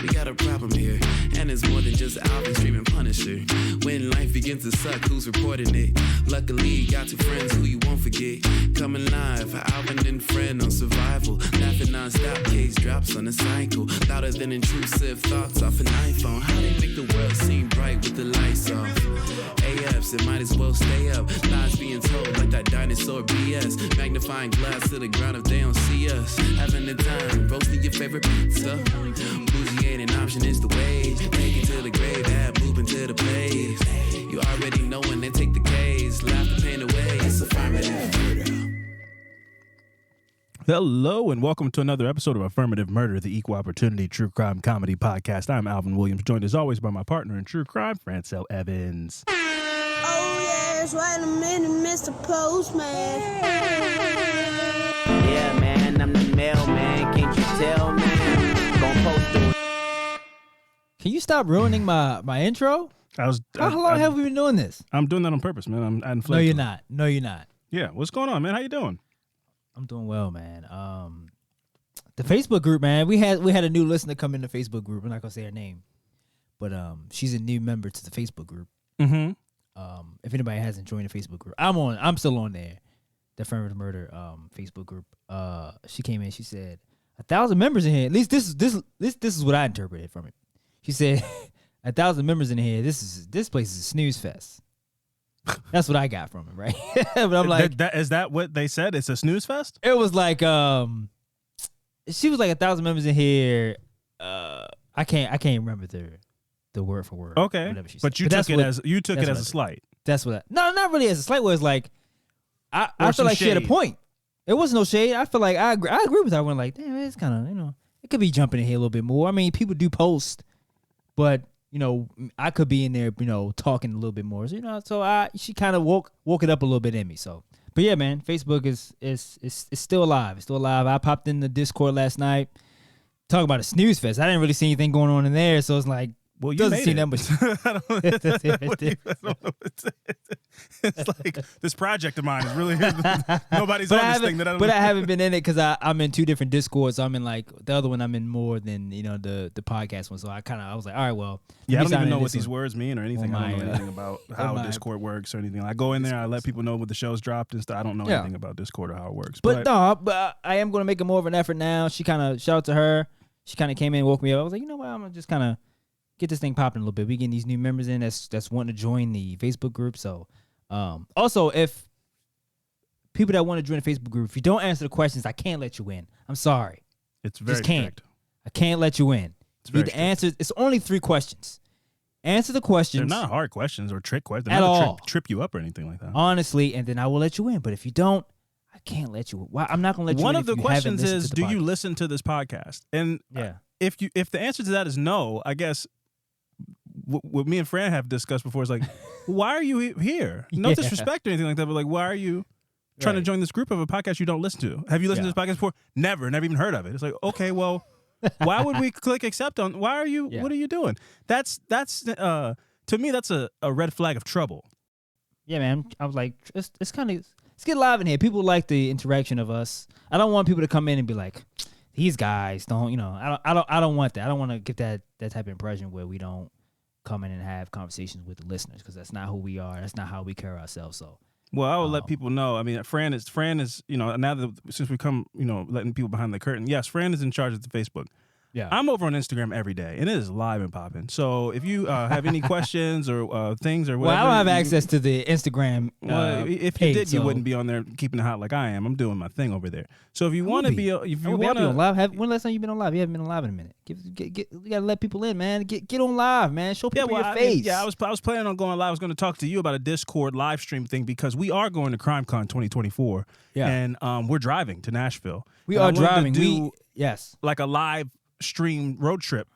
We got a problem here, and it's more than just Alvin streaming Punisher. When life begins to suck, who's reporting it? Luckily, you got two friends who you won't forget. Coming live, Alvin and Fran on survival. Laughing non-stop, case drops on a cycle. Louder than intrusive thoughts off an iPhone. How they make the world seem bright with the lights off? AFs, it might as well stay up. Lies being told like that dinosaur BS. Magnifying glass to the ground if they don't see us. Having the time, roasting your favorite pizza. Bougie ain't an option, it's the way. Take it to the grave, add moving to the place. You already know when they take the case. Laugh the pain away, it's affirmative murder. Hello and welcome to another episode of Affirmative Murder, the equal opportunity true crime comedy podcast. I'm Alvin Williams, joined as always by my partner in true crime, Fran and Alvin. Oh yes, wait a minute, Mr. Postman. Yeah, man, I'm the mailman. Can't you tell, man? Gonna post it. Can you stop ruining my intro? How long have we been doing this? I'm doing that on purpose, man. No, you're not. No, you're not. Yeah, what's going on, man? How you doing? I'm doing well, man. The Facebook group, man. We had a new listener come in the Facebook group. I'm not gonna say her name, but she's a new member to the Facebook group. Mm-hmm. If anybody hasn't joined the Facebook group, I'm still on there. The Affirmative Murder Facebook group. She came in. She said 1,000 members in here. At least this is what I interpreted from it. She said 1,000 members in here. This place is a snooze fest. That's what I got from it, right? But I'm like, is that what they said? It's a snooze fest? It was like, she was like 1,000 members in here. I can't remember the word for word. Okay, but you took it as a slight. That's what. Not really as a slight. Where it's like, I feel like she had a point. It was no shade. I feel like I agree with her. I went like, damn, it's kind of, it could be jumping in here a little bit more. I mean, people do post, but I could be in there, talking a little bit more. So, she kind of woke it up a little bit in me. So, but yeah, man, Facebook is still alive. It's still alive. I popped in the Discord last night, talking about a snooze fest. I didn't really see anything going on in there, so it's like, well, you doesn't seem that much. It's like this project of mine is really nobody's on this thing that I don't. But I haven't been in it because I'm in two different Discords. So I'm in like the other one. I'm in more than the podcast one. So I was like, all right, well, yeah, I don't even know what these words mean or anything. I don't know anything about how Discord works or anything. I go in there, I let people know when the show's dropped and stuff. I don't know anything about Discord or how it works. But I am going to make more of an effort now. She kind of shout out to her. She kind of came in and woke me up. I was like, you know what? I'm gonna just kind of get this thing popping a little bit. We getting these new members in that's wanting to join the Facebook group. So, also if people that want to join the Facebook group, if you don't answer the questions, I can't let you in. I'm sorry. It's very strict. I can't let you in. You need to answer. It's only 3 questions. Answer the questions. They're not hard questions or trick questions. They're not trip you up or anything like that. Honestly, and then I will let you in. But if you don't, I can't let you in. Why? I'm not going to let you in. One of the questions is, do you listen to this podcast? And if the answer to that is no, I guess what me and Fran have discussed before is like, why are you here? No disrespect or anything like that, but like, why are you trying to join this group of a podcast you don't listen to? Have you listened to this podcast before? Never even heard of it. It's like, okay, well, why would we click accept on? Why are you? What are you doing? That's to me, that's a red flag of trouble. Yeah, man. I was like, it's kind of, let's get live in here. People like the interaction of us. I don't want people to come in and be like, these guys don't, I don't want that. I don't want to get that type of impression where we don't come in and have conversations with the listeners, because that's not who we are. That's not how we carry ourselves. So, well, I will let people know. I mean, Fran is, now that since we come, letting people behind the curtain. Yes, Fran is in charge of the Facebook. Yeah, I'm over on Instagram every day, and it is live and popping. So if you have any questions or things or whatever, well, I don't have access to the Instagram. If you did, you wouldn't be on there keeping it hot like I am. I'm doing my thing over there. So if you want to be, if you want to on live, when last time you been on live? You haven't been on live in a minute. You gotta let people in, man. Get on live, man. Show people your face. I was planning on going live. I was going to talk to you about a Discord live stream thing because we are going to CrimeCon 2024. Yeah, and we're driving to Nashville. We are driving. Like a live stream road trip.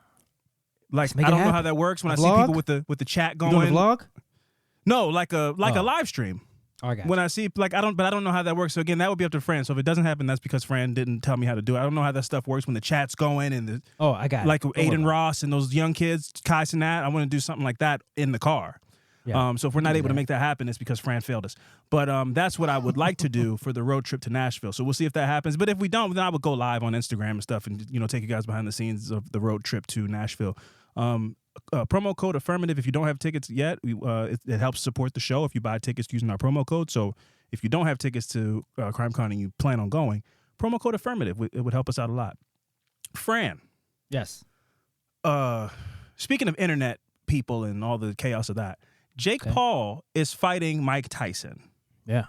Like I don't know how that works when I see people with the chat going. You doing a vlog? No, like a live stream. Oh, I got when I see I don't know how that works. So again, that would be up to Fran. So if it doesn't happen, that's because Fran didn't tell me how to do it. I don't know how that stuff works when the chat's going and I got like Aiden Ross and those young kids, Kai Sinat. I want to do something like that in the car. Yeah. So if we're not able to make that happen, it's because Fran failed us. But that's what I would like to do for the road trip to Nashville. So we'll see if that happens. But if we don't, then I would go live on Instagram and stuff and, take you guys behind the scenes of the road trip to Nashville. Promo code Affirmative. If you don't have tickets yet, it helps support the show if you buy tickets using our promo code. So if you don't have tickets to CrimeCon and you plan on going, promo code Affirmative. It would help us out a lot. Fran. Yes. Speaking of internet people and all the chaos of that, Jake Paul is fighting Mike Tyson. Yeah.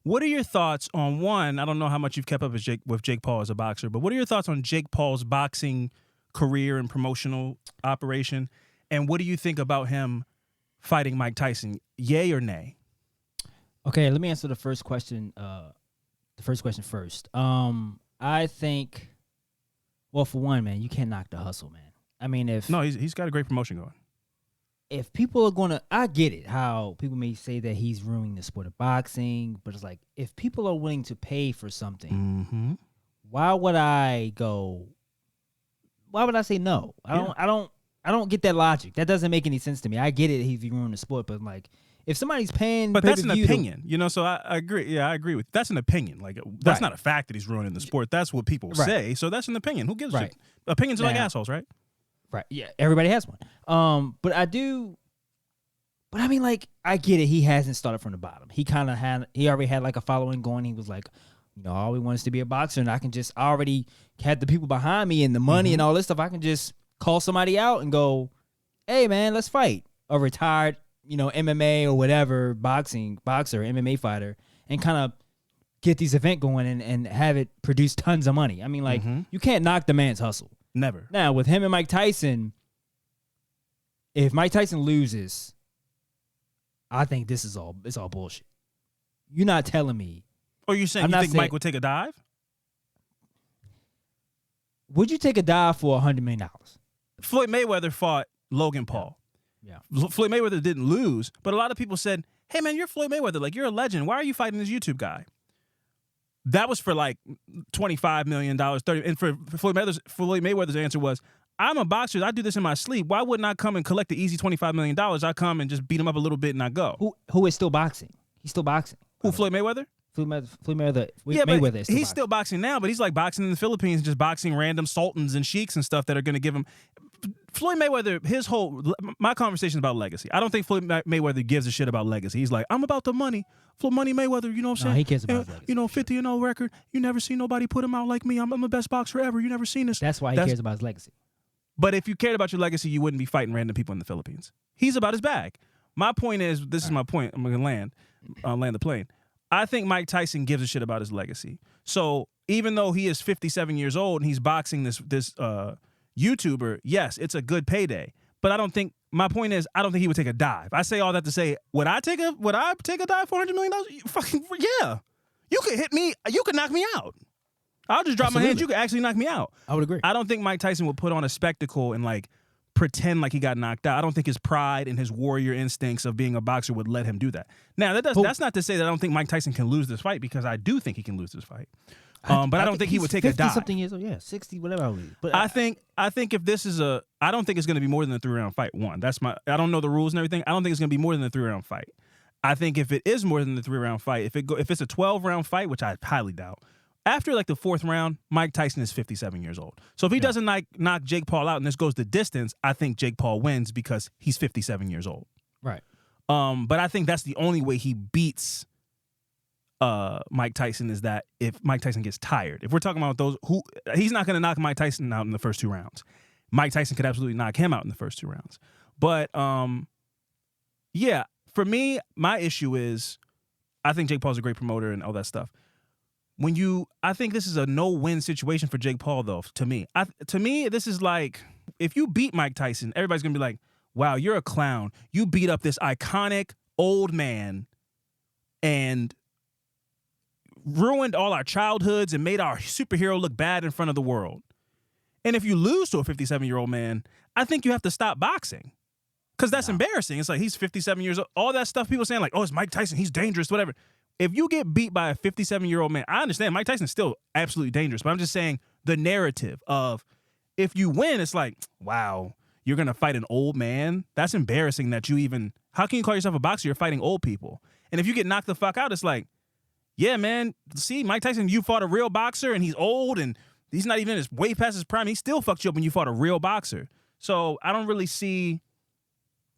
What are your thoughts on one? I don't know how much you've kept up with Jake Paul as a boxer, but what are your thoughts on Jake Paul's boxing career and promotional operation? And what do you think about him fighting Mike Tyson? Yay or nay? Okay, let me answer the first question. First. I think, well, for one, man, you can't knock the hustle, man. I mean, he's got a great promotion going. If people are gonna, I get it. How people may say that he's ruining the sport of boxing, but it's like if people are willing to pay for something, why would I go? Why would I say no? I don't get that logic. That doesn't make any sense to me. I get it. He's ruining the sport, but like, if somebody's paying, but that's an opinion, So I agree. Yeah, I agree with that's an opinion. Like that's not a fact that he's ruining the sport. That's what people say. So that's an opinion. Who gives a shit? Opinions are like assholes, right? Right. Yeah. Everybody has one. But I mean, like, I get it. He hasn't started from the bottom. He already had like a following going. He was like, all we want is to be a boxer, and I already had the people behind me and the money and all this stuff. I can just call somebody out and go, hey man, let's fight. A retired, MMA or whatever boxer, MMA fighter, and kind of get these event going and have it produce tons of money. I mean, like, you can't knock the man's hustle. Never. Now, with him and Mike Tyson, if Mike Tyson loses, I think it's all bullshit. You're not telling me. Or you saying you think Mike would take a dive? Would you take a dive for $100 million? Floyd Mayweather fought Logan Paul. Yeah. Floyd Mayweather didn't lose, but a lot of people said, hey man, you're Floyd Mayweather. Like, you're a legend. Why are you fighting this YouTube guy? That was for like $25 million, $30. And for Floyd Mayweather's answer was, I'm a boxer. I do this in my sleep. Why wouldn't I come and collect the easy $25 million? I come and just beat him up a little bit and I go. Who is still boxing? He's still boxing. Who, Floyd Mayweather? Floyd Mayweather. Yeah, Mayweather is he's still boxing now, but he's like boxing in the Philippines, just boxing random sultans and sheiks and stuff that are going to give him. Floyd Mayweather, my conversation is about legacy. I don't think Floyd Mayweather gives a shit about legacy. He's like, I'm about the money. Floyd Money Mayweather, you know what I'm saying? He cares about legacy. 50-0 record. You never seen nobody put him out like me. I'm the best boxer ever. You never seen this. That's why he cares about his legacy. But if you cared about your legacy, you wouldn't be fighting random people in the Philippines. He's about his bag. My point is, this is my point. I'm going to land the plane. I think Mike Tyson gives a shit about his legacy. So even though he is 57 years old and he's boxing this YouTuber, yes, it's a good payday. But my point is, I don't think he would take a dive. I say all that to say, would I take a dive for $100 million? Fucking yeah. You could hit me. You could knock me out. I'll just drop my hands. You could actually knock me out. I would agree. I don't think Mike Tyson would put on a spectacle and like pretend like he got knocked out. I don't think his pride and his warrior instincts of being a boxer would let him do that. Now, that's not to say that I don't think Mike Tyson can lose this fight, because I do think he can lose this fight. But I don't think he would take a dive. 50-something years old, yeah, 60, whatever. But I think if this is I don't think it's going to be more than a 3-round fight. I don't know the rules and everything. I don't think it's going to be more than a 3-round fight. I think if it is more than the 3-round fight, if it's a 12-round fight, which I highly doubt, after like the 4th round, Mike Tyson is 57 years old. So if he doesn't knock Jake Paul out and this goes the distance, I think Jake Paul wins because he's 57 years old. Right. But I think that's the only way he beats Mike Tyson, is that if Mike Tyson gets tired. If we're talking about he's not going to knock Mike Tyson out in the first 2 rounds. Mike Tyson could absolutely knock him out in the first 2 rounds. But yeah, for me, my issue is I think Jake Paul's a great promoter and all that stuff. I think this is a no-win situation for Jake Paul, though. To me, this is like, if you beat Mike Tyson, everybody's gonna be like, "Wow, you're a clown. You beat up this iconic old man, and ruined all our childhoods and made our superhero look bad in front of the world." And if you lose to a 57-year-old man, I think you have to stop boxing, because that's embarrassing. It's like, he's 57 years old. All that stuff people saying like, "Oh, it's Mike Tyson. He's dangerous," whatever. If you get beat by a 57-year-old man, I understand Mike Tyson's still absolutely dangerous, but I'm just saying the narrative of, if you win, it's like, wow, you're going to fight an old man? That's embarrassing that you even How can you call yourself a boxer? You're fighting old people. And if you get knocked the fuck out, it's like, yeah, man, see, Mike Tyson, you fought a real boxer and he's old and he's not even way past his prime. He still fucked you up when you fought a real boxer. So I don't really see,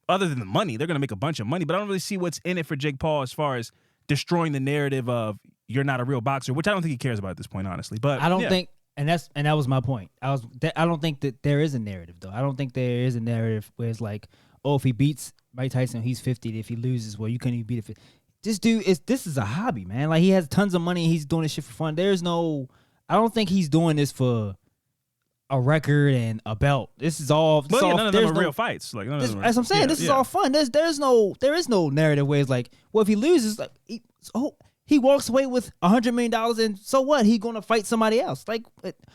other than the money, they're going to make a bunch of money, but I don't really see what's in it for Jake Paul as far as destroying the narrative of you're not a real boxer, which I don't think he cares about at this point, honestly. But I don't think, and that was my point. I don't think that there is a narrative, though. I don't think there is a narrative where it's like, oh, if he beats Mike Tyson, he's 50. If he loses, well, you couldn't even beat it. This dude this is a hobby, man. Like, he has tons of money. He's doing this shit for fun. I don't think he's doing this for a record and a belt. This is all. Well, none of them are real fights. Like, as I'm saying, this is all fun. There is no narrative where it's like, well, if he loses, like, he walks away with $100 million, and so what? He gonna fight somebody else, like,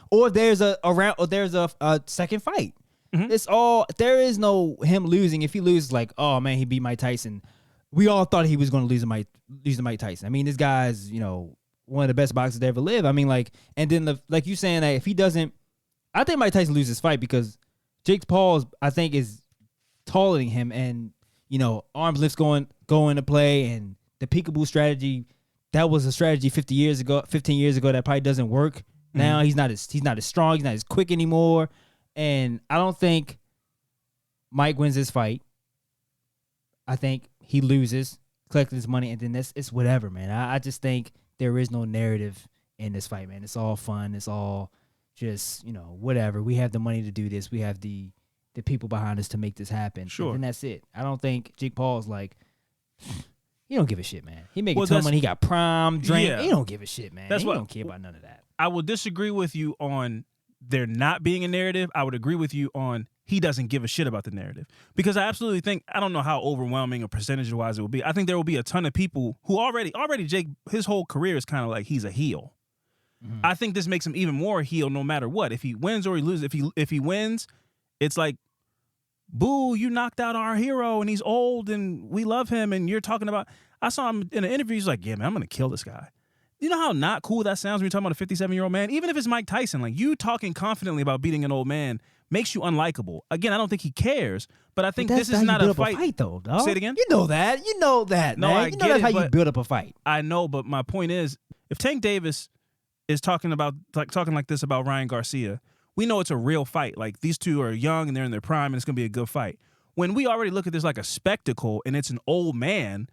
or there's a second fight. Mm-hmm. It's all. There is no him losing. If he loses, like, oh man, he beat Mike Tyson. We all thought he was gonna lose to Mike Tyson. I mean, this guy's one of the best boxers to ever live. I mean, like, and then like you saying that if he doesn't, I think Mike Tyson loses this fight because Jake Paul, I think, is taller than him, and arms lifts going into play, and the peekaboo strategy, that was a strategy 15 years ago that probably doesn't work. Now he's not as strong, he's not as quick anymore, and I don't think Mike wins this fight. I think he loses, collects his money, and then it's whatever, man. I just think there is no narrative in this fight, man. It's all fun. It's all just, whatever. We have the money to do this. We have the people behind us to make this happen. Sure. And that's it. I don't think Jake Paul's like, he don't give a shit, man. He making a ton of money. He got prom, drink. Yeah. He don't give a shit, man. He don't care about none of that. I will disagree with you on there not being a narrative. I would agree with you on he doesn't give a shit about the narrative. Because I absolutely think, I don't know how overwhelming or percentage-wise it will be. I think there will be a ton of people who already Jake, his whole career is kind of like he's a heel. Mm-hmm. I think this makes him even more a heel no matter what. If he wins or he loses, if he wins, it's like, boo, you knocked out our hero and he's old and we love him and you're talking about, I saw him in an interview, he's like, yeah, man, I'm going to kill this guy. You know how not cool that sounds when you're talking about a 57-year-old man? Even if it's Mike Tyson, like, you talking confidently about beating an old man makes you unlikable. Again, I don't think he cares, but I think this is not a fight. Though, dog. Say it again? You know that, no, man. That's how you build up a fight. I know, but my point is, if Tank Davis is talking like this about Ryan Garcia, we know it's a real fight. Like, these two are young and they're in their prime and it's going to be a good fight. When we already look at this like a spectacle and it's an old man,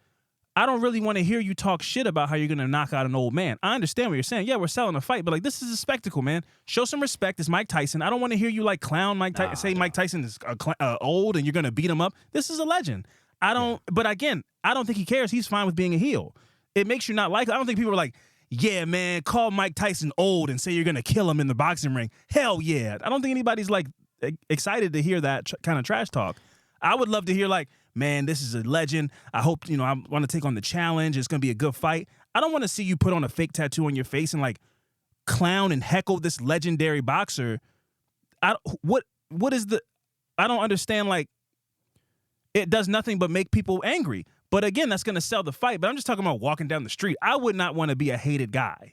I don't really want to hear you talk shit about how you're going to knock out an old man. I understand what you're saying. Yeah, we're selling a fight, but like, this is a spectacle, man. Show some respect. It's Mike Tyson. I don't want to hear you like clown Mike Tyson, say Mike Tyson is old and you're going to beat him up. This is a legend. But again, I don't think he cares. He's fine with being a heel. It makes you not like, I don't think people are like, yeah, man, call Mike Tyson old and say you're going to kill him in the boxing ring. Hell yeah. I don't think anybody's like excited to hear that kind of trash talk. I would love to hear like, man, this is a legend. I hope, I want to take on the challenge. It's going to be a good fight. I don't want to see you put on a fake tattoo on your face and like clown and heckle this legendary boxer. I don't understand. Like, it does nothing but make people angry. But again, that's going to sell the fight. But I'm just talking about walking down the street. I would not want to be a hated guy.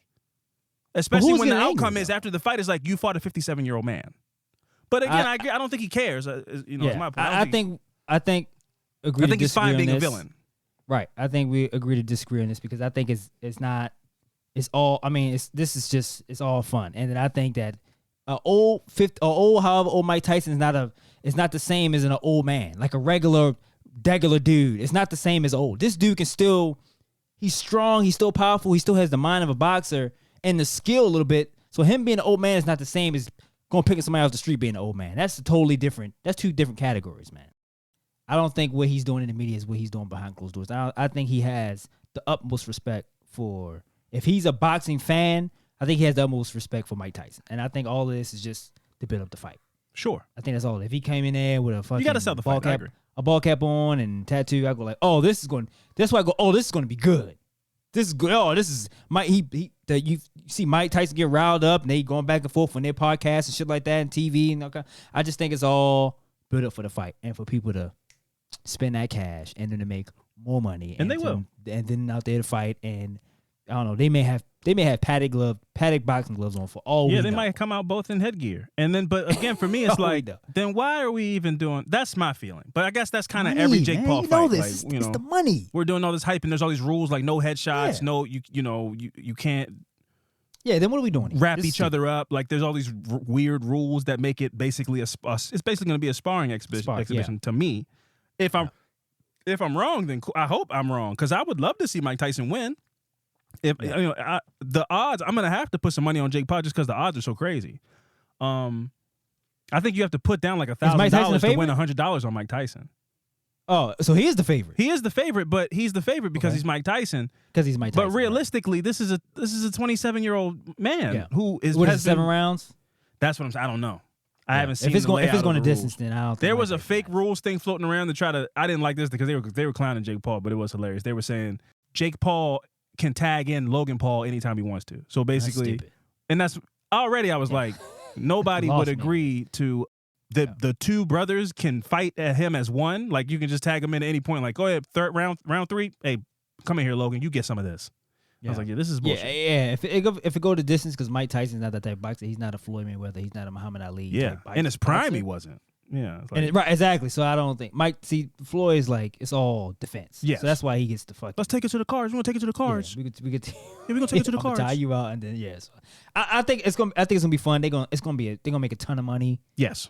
Especially when the outcome is after the fight is like, you fought a 57-year-old man. But again, I agree. I don't think he cares. It's my point. I think he's fine being a villain. Right. I think we agree to disagree on this because I think it's all fun. And then I think that however old Mike Tyson is not the same as an old man, like a regular dude. It's not the same as old. This dude he's strong, he's still powerful, he still has the mind of a boxer and the skill a little bit. So him being an old man is not the same as going picking somebody off the street being an old man. That's totally different. That's two different categories, man. I don't think what he's doing in the media is what he's doing behind closed doors. I think he has the utmost respect for, if he's a boxing fan, I think he has the utmost respect for Mike Tyson. And I think all of this is just to build up the fight. Sure. I think that's all. If he came in there with a fucking you gotta sell the fight. I agree. A ball cap on and tattoo, I go like, oh, this is going to be good. This is good. Oh, this is Mike. You see Mike Tyson get riled up and they going back and forth on their podcasts and shit like that and TV and okay. I just think it's all built up for the fight and for people to spend that cash and then to make more money. And they will. And then out there to fight and I don't know. They may have padded boxing gloves on for all. Yeah, we they know. might come out both in headgear, and then. But again, for me, it's like, then why are we even doing? That's my feeling. But I guess that's kind of every Jake Paul fight. This. Like, it's the money. We're doing all this hype, and there's all these rules like no headshots, no you can't. Yeah, then what are we doing? Wrap each other up. Like there's all these weird rules that make it basically it's basically going to be a sparring exhibition to me. If I'm wrong, then I hope I'm wrong because I would love to see Mike Tyson win. If the odds, I'm gonna have to put some money on Jake Paul just because the odds are so crazy. I think you have to put down like $1,000 to win $100 on Mike Tyson. Oh, so he is the favorite. He is the favorite, but he's the favorite because he's Mike Tyson. Because he's Mike Tyson. But realistically, this is a 27-year-old man who is what is 7 rounds. That's what I'm saying. I don't know. I haven't seen if it's going to rules. distance, then I don't think there was a fake rules thing floating around to try to. I didn't like this because they were clowning Jake Paul, but it was hilarious. They were saying Jake Paul can tag in Logan Paul anytime he wants to. So basically, that's already I was like, nobody would agree to the two brothers can fight at him as one. Like you can just tag him in at any point. Like go ahead, third round 3. Hey, come in here, Logan. You get some of this. I was like, yeah, this is bullshit. Yeah. If it go to distance, because Mike Tyson's not that type of boxer. He's not a Floyd Mayweather. He's not a Muhammad Ali. Yeah, in his prime, he wasn't. Yeah, right, exactly. So I don't think Floyd is like it's all defense. Yeah, so that's why he gets the fuck. Let's take it to the cars. We want to take it to the cars. Yeah, we get. We're gonna take it to the cars. Tie you out and then So I think it's gonna be fun. They're gonna make a ton of money. Yes,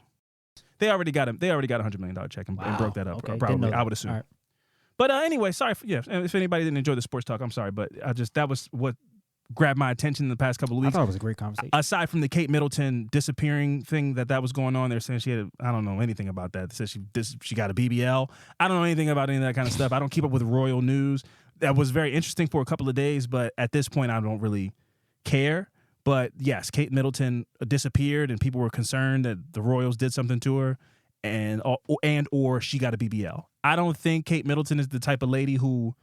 they already got him. They already got $100 million check and broke that up. Okay. Probably, I would assume. Right. But anyway, sorry. If anybody didn't enjoy the sports talk, I'm sorry, but that was what grabbed my attention in the past couple of weeks. I thought it was a great conversation. Aside from the Kate Middleton disappearing thing that was going on, they're saying she had I don't know anything about that. They said she got a BBL. I don't know anything about any of that kind of stuff. I don't keep up with royal news. That was very interesting for a couple of days, but at this point, I don't really care. But yes, Kate Middleton disappeared, and people were concerned that the royals did something to her, or she got a BBL. I don't think Kate Middleton is the type of lady who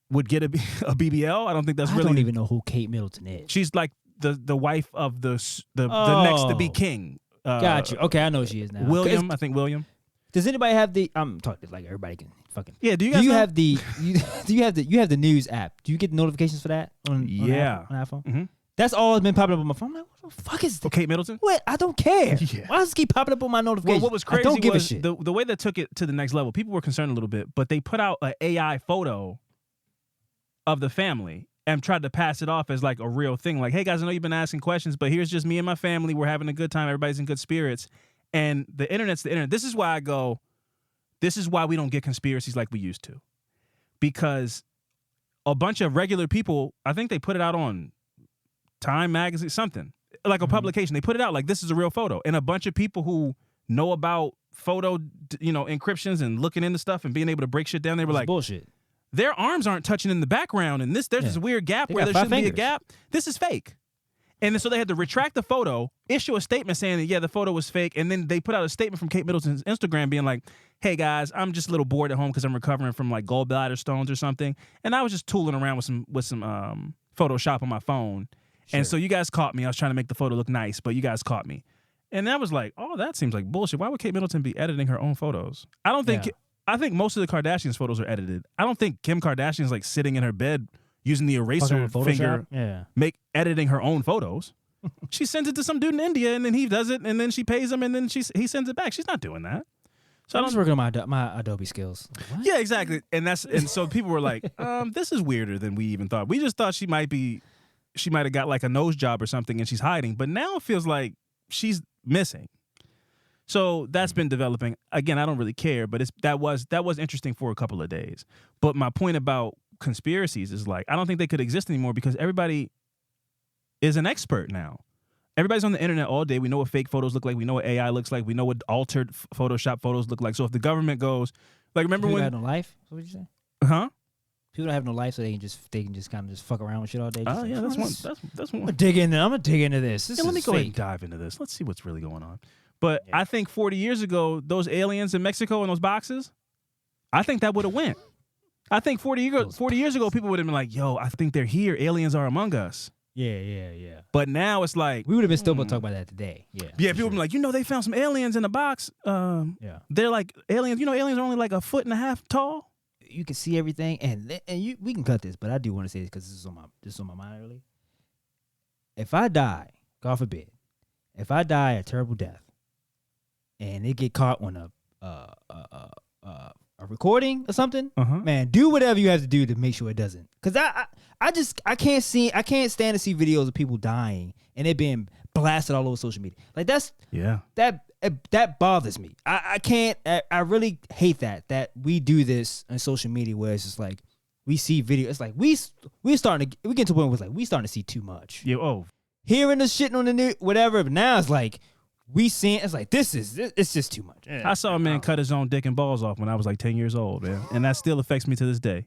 would get a BBL. I don't think that's really. I don't even know who Kate Middleton is. She's like the wife of the next to be king. Got you. Okay, I know who she is now. William, I think William. Does anybody have the? I'm talking like everybody can fucking. Yeah. Do you guys have the? Do you have the news app? Do you get notifications for that on iPhone? Mm-hmm. That's all that's been popping up on my phone. I'm like, what the fuck is this? Kate Middleton? What? I don't care. Yeah. Why does it keep popping up on my notifications? Well, what was crazy I don't give was a shit. The way that took it to the next level. People were concerned a little bit, but they put out an AI photo of the family and tried to pass it off as like a real thing. Like, hey guys, I know you've been asking questions, but here's just me and my family. We're having a good time. Everybody's in good spirits. And the internet's the internet. This is why this is why we don't get conspiracies like we used to. Because a bunch of regular people, I think they put it out on Time magazine, something like a publication. They put it out like this is a real photo. And a bunch of people who know about photo, encryptions and looking into stuff and being able to break shit down, they were like, bullshit. Their arms aren't touching in the background, and there's this weird gap where there shouldn't be a gap. This is fake. And so they had to retract the photo, issue a statement saying that, the photo was fake, and then they put out a statement from Kate Middleton's Instagram being like, hey, guys, I'm just a little bored at home because I'm recovering from, like, gallbladder stones or something, and I was just tooling around with some Photoshop on my phone, and so you guys caught me. I was trying to make the photo look nice, but you guys caught me. And I was like, oh, that seems like bullshit. Why would Kate Middleton be editing her own photos? I don't think... Yeah. I think most of the Kardashians' photos are edited. I don't think Kim Kardashian's like sitting in her bed using the eraser finger, editing her own photos. She sends it to some dude in India, and then he does it, and then she pays him, and then he sends it back. She's not doing that. So I'm just working on my Adobe skills. What? Yeah, exactly. And so people were like, this is weirder than we even thought. We just thought she might have got like a nose job or something, and she's hiding. But now it feels like she's missing. So that's been developing. Again, I don't really care, but that was interesting for a couple of days. But my point about conspiracies is like, I don't think they could exist anymore because everybody is an expert now. Everybody's on the internet all day. We know what fake photos look like. We know what AI looks like. We know what altered Photoshop photos look like. So if the government goes, like, remember people when have no life? What did you say? Huh? People don't have no life, so they can just kind of just fuck around with shit all day. Oh yeah, that's one. That's one. I'm gonna dig into this. Let me go ahead and dive into this. Let's see what's really going on. But I think 40 years ago, those aliens in Mexico in those boxes, I think that would have went. I think 40 years ago, people would have been like, yo, I think they're here. Aliens are among us. Yeah. But now it's like... We would have been still talking about that today. Yeah, people would be like, they found some aliens in a box. They're like aliens. Aliens are only like 1.5 feet tall. you can see everything, and we can cut this, but I do want to say this because this is on my mind early. If I die, God forbid, if I die a terrible death, and it get caught on a recording or something, man, do whatever you have to do to make sure it doesn't. Because I can't stand to see videos of people dying and it being blasted all over social media. Like that bothers me. I can't. I really hate that we do this on social media where it's just like we see video. It's like we get to a point where it's like we starting to see too much. Hearing the shit on the news, whatever. But now it's like we seeing. It's like it's just too much. I saw a man cut his own dick and balls off when I was like 10 years old, man, and that still affects me to this day.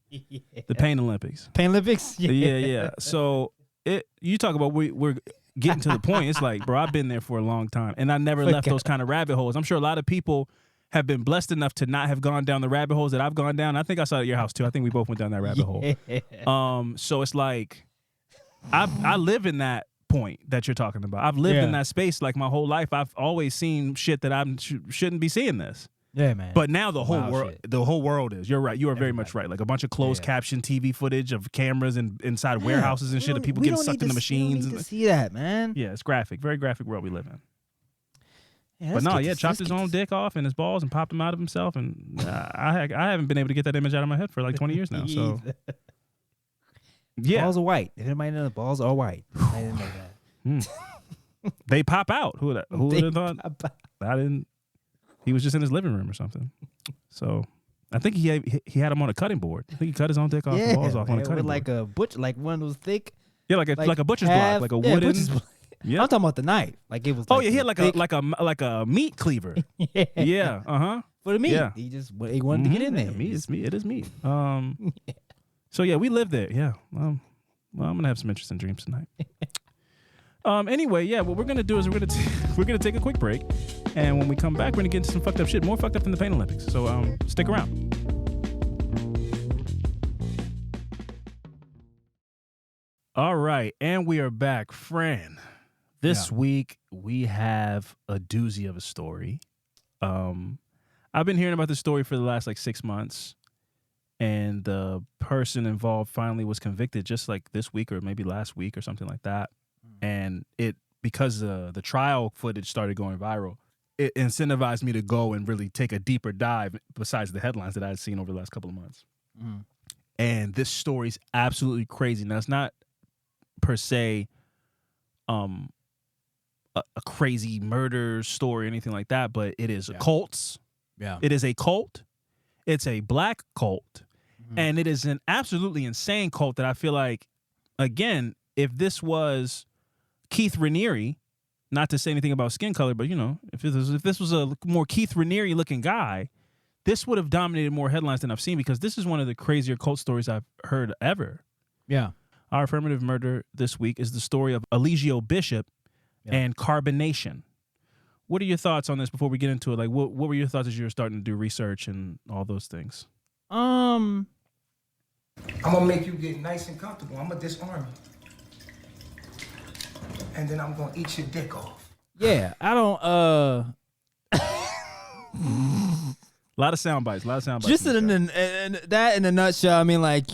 The Pain Olympics. Pain Olympics. Yeah. So you talk about we're getting to the point. It's like, bro, I've been there for a long time, and I never left those kind of rabbit holes. I'm sure a lot of people have been blessed enough to not have gone down the rabbit holes that I've gone down. I think I saw it at your house too. I think we both went down that rabbit hole. So it's like I live in that point that you're talking about. I've lived in that space like my whole life. I've always seen shit that I shouldn't be seeing this. Yeah, man. But now the whole world is. You're right. You are very much right. Like a bunch of closed caption TV footage of cameras and inside warehouses and shit, and people getting sucked in the machines. We don't need to see that, man. Yeah, it's graphic. Very graphic world we live in. Yeah, chopped his own dick off and his balls and popped them out of himself, and I haven't been able to get that image out of my head for like 20 years now. So yeah, balls are white. If anybody knows, balls are white. I didn't know that. They pop out. Who would have thought? I didn't. He was just in his living room or something. So I think he had him on a cutting board. I think he cut his own dick off, the balls off on a cutting board. Like a like one of those thick. Yeah, like a butcher's block, like a wooden. Yeah. I'm talking about the knife. Like it was. He had like a meat cleaver. Yeah. For the meat. Yeah. He wanted to get in there. Meat is meat. It is meat. So yeah, we live there. Yeah. Well, I'm gonna have some interesting dreams tonight. Anyway, yeah, what we're gonna do is we're gonna take a quick break, and when we come back, we're gonna get into some fucked up shit, more fucked up than the Pain Olympics. So stick around. All right, and we are back, Fran. This week we have a doozy of a story. I've been hearing about this story for the last like 6 months, and the person involved finally was convicted just like this week or maybe last week or something like that. And because the trial footage started going viral, it incentivized me to go and really take a deeper dive besides the headlines that I had seen over the last couple of months. And this story's absolutely crazy. Now, it's not per se a crazy murder story or anything like that, but it is cults. Yeah. It is a cult. It's a black cult. And it is an absolutely insane cult that I feel like, again, if this was Keith Raniere, not to say anything about skin color, but if this was a more Keith Raniere looking guy, this would have dominated more headlines than I've seen, because this is one of the crazier cult stories I've heard ever. Yeah. Our affirmative murder this week is the story of Eligio Bishop and carbonation. What are your thoughts on this before we get into it? Like, what were your thoughts as you were starting to do research and all those things? I'm gonna make you get nice and comfortable. I'm gonna disarm you. And then I'm gonna eat your dick off. Yeah, I don't. A lot of sound bites. Just in a nutshell, I mean, like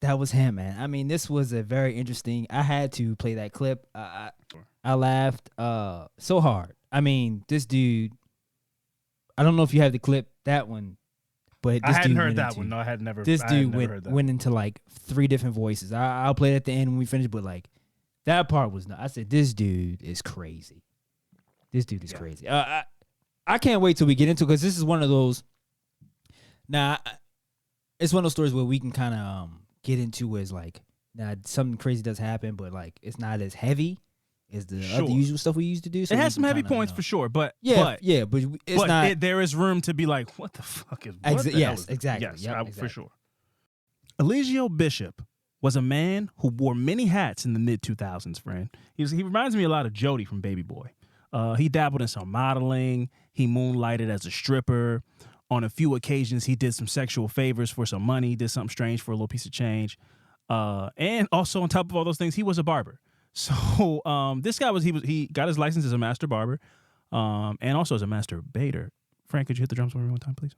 that was him, man. I mean, this was a very interesting. I had to play that clip. I laughed so hard. I mean, this dude. I don't know if you have the clip, that one, but this I hadn't dude heard that one. No, I had never. This dude went into like 3 different voices. I'll play it at the end when we finish, but like. That part was not. I said, this dude is crazy. This dude is crazy. I can't wait till we get into it, because this is one of those. Now, it's one of those stories where we can kind of get into as like, now something crazy does happen, but like it's not as heavy as the other usual stuff we used to do. So it has some heavy points for sure, but but it's not. There is room to be like, what the fuck is? Exactly. Yes, exactly. For sure. Eligio Bishop was a man who wore many hats in the mid-2000s, friend. He reminds me a lot of Jody from Baby Boy. He dabbled in some modeling. He moonlighted as a stripper. On a few occasions, he did some sexual favors for some money, did something strange for a little piece of change. And also, on top of all those things, he was a barber. So this guy he got his license as a master barber and also as a master baiter. Frank, could you hit the drums for me one time, please?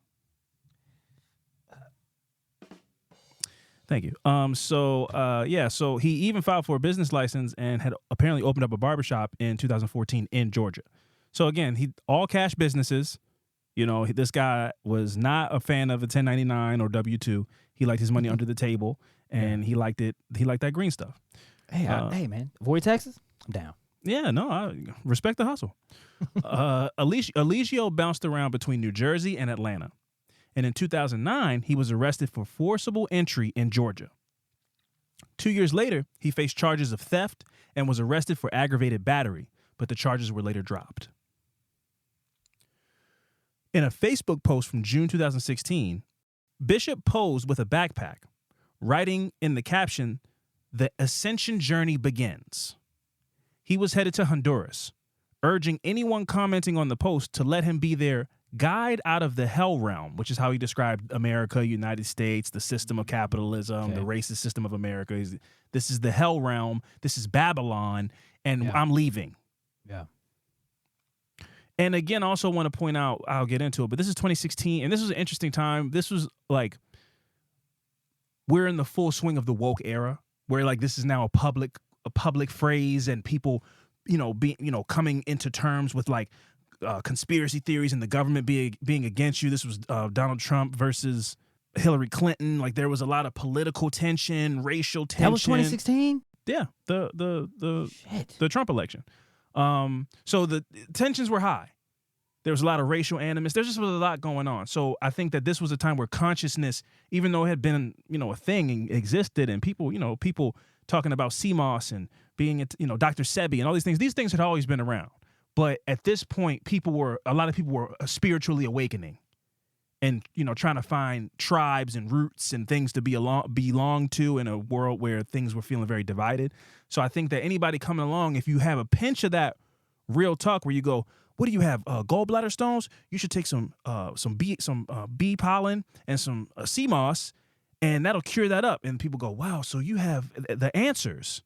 Thank you. So he even filed for a business license and had apparently opened up a barbershop in 2014 in Georgia. So again, he all cash businesses. You know, this guy was not a fan of a 1099 or W-2. He liked his money under the table, and he liked it. He liked that green stuff. Hey, hey, man, avoid taxes. I'm down. Yeah, no, I respect the hustle. Eligio bounced around between New Jersey and Atlanta. And in 2009, he was arrested for forcible entry in Georgia. 2 years later, he faced charges of theft and was arrested for aggravated battery, but the charges were later dropped. In a Facebook post from June 2016, Bishop posed with a backpack, writing in the caption, "The ascension journey begins." He was headed to Honduras, urging anyone commenting on the post to let him be their guide out of the hell realm, which is how he described America, United States, the system of capitalism, the racist system of America. This is the hell realm. This is Babylon, and I'm leaving. Yeah. And again, I also want to point out, I'll get into it, but this is 2016, and this was an interesting time. This was like, we're in the full swing of the woke era, where like this is now a public phrase, and people, coming into terms with like conspiracy theories and the government being against you. This was Donald Trump versus Hillary Clinton. Like there was a lot of political tension, racial tension. That was 2016? Yeah, the Trump election. So the tensions were high. There was a lot of racial animus. There just was a lot going on. So I think that this was a time where consciousness, even though it had been, a thing and existed, and people talking about CMOS and being, Dr. Sebi and all these things had always been around. But at this point, a lot of people were spiritually awakening and, trying to find tribes and roots and things to belong to in a world where things were feeling very divided. So I think that anybody coming along, if you have a pinch of that real talk where you go, what do you have? Gallbladder stones? You should take some bee pollen and some sea moss, and that'll cure that up. And people go, wow, so you have the answers.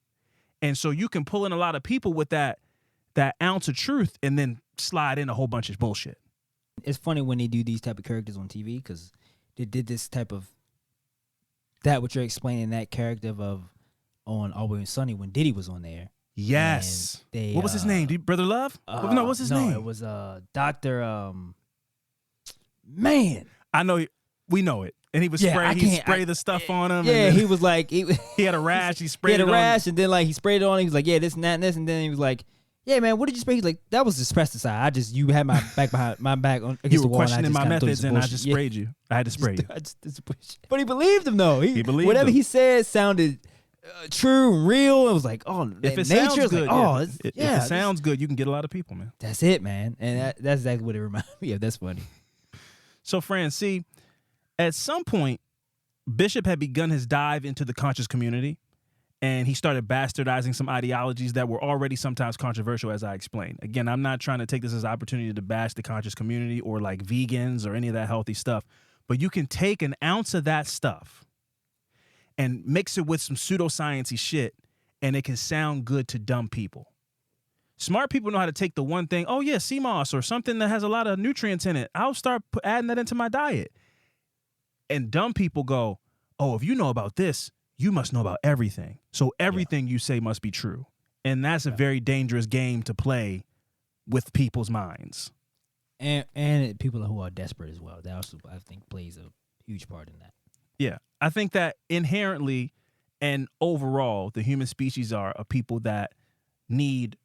And so you can pull in a lot of people with that ounce of truth and then slide in a whole bunch of bullshit. It's funny when they do these type of characters on TV, because they did this type of what you're explaining, that character on Always Sunny when Diddy was on there. Yes. What was his name? Brother Love? No, what's his name? No, it was Dr. Man. I know. We know it. And he was spray the stuff on him. Yeah, he was like he had a rash. He sprayed it on. He had a rash, and then like he sprayed it on. He was like, yeah, this and that and this, and then he was like, yeah, man, what did you spray? He's like, that was just pesticide. You had my back against the wall. You were questioning my methods, and I just sprayed you. I had to spray you. But he believed him though. He believed whatever him. He said sounded true and real. It was like, oh, if it nature sounds good, like, if it sounds good, you can get a lot of people, man. That's it, man, and that's exactly what it reminded me of. That's funny. So, Fran, see, at some point, Bishop had begun his dive into the conscious community, and he started bastardizing some ideologies that were already sometimes controversial, as I explained. Again, I'm not trying to take this as an opportunity to bash the conscious community or like vegans or any of that healthy stuff, but you can take an ounce of that stuff and mix it with some pseudoscience-y shit, and it can sound good to dumb people. Smart people know how to take the one thing, oh yeah, CMOS or something that has a lot of nutrients in it. I'll start adding that into my diet. And dumb people go, oh, if you know about this, you must know about everything. So everything you say must be true. And that's a very dangerous game to play with people's minds. And people who are desperate as well. That also, I think, plays a huge part in that. Yeah. I think that inherently and overall, the human species are a people that need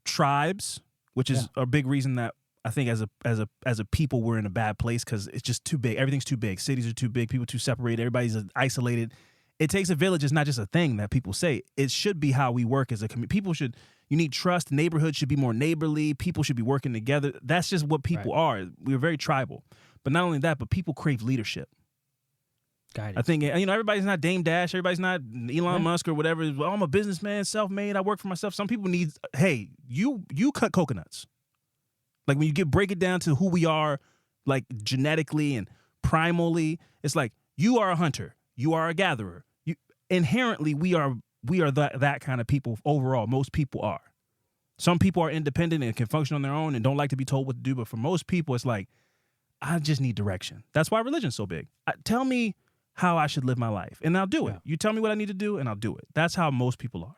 tribes, which is a big reason that I think as a people we're in a bad place, because it's just too big. Everything's too big. Cities are too big. People too separated. Everybody's isolated. It takes a village. It's not just a thing that people say. It should be how we work as a community. You need trust. Neighborhoods should be more neighborly. People should be working together. That's just what people are. We're very tribal. But not only that, but people crave leadership. Guidance. I think, everybody's not Dame Dash. Everybody's not Elon Musk or whatever. Well, I'm a businessman, self-made. I work for myself. Some people need, hey, you cut coconuts. Like when you break it down to who we are, like genetically and primally, it's like you are a hunter. You are a gatherer. Inherently, we are that kind of people overall. Most people are. Some people are independent and can function on their own and don't like to be told what to do. But for most people, it's like, I just need direction. That's why religion's so big. Tell me how I should live my life. And I'll do it. You tell me what I need to do, and I'll do it. That's how most people are.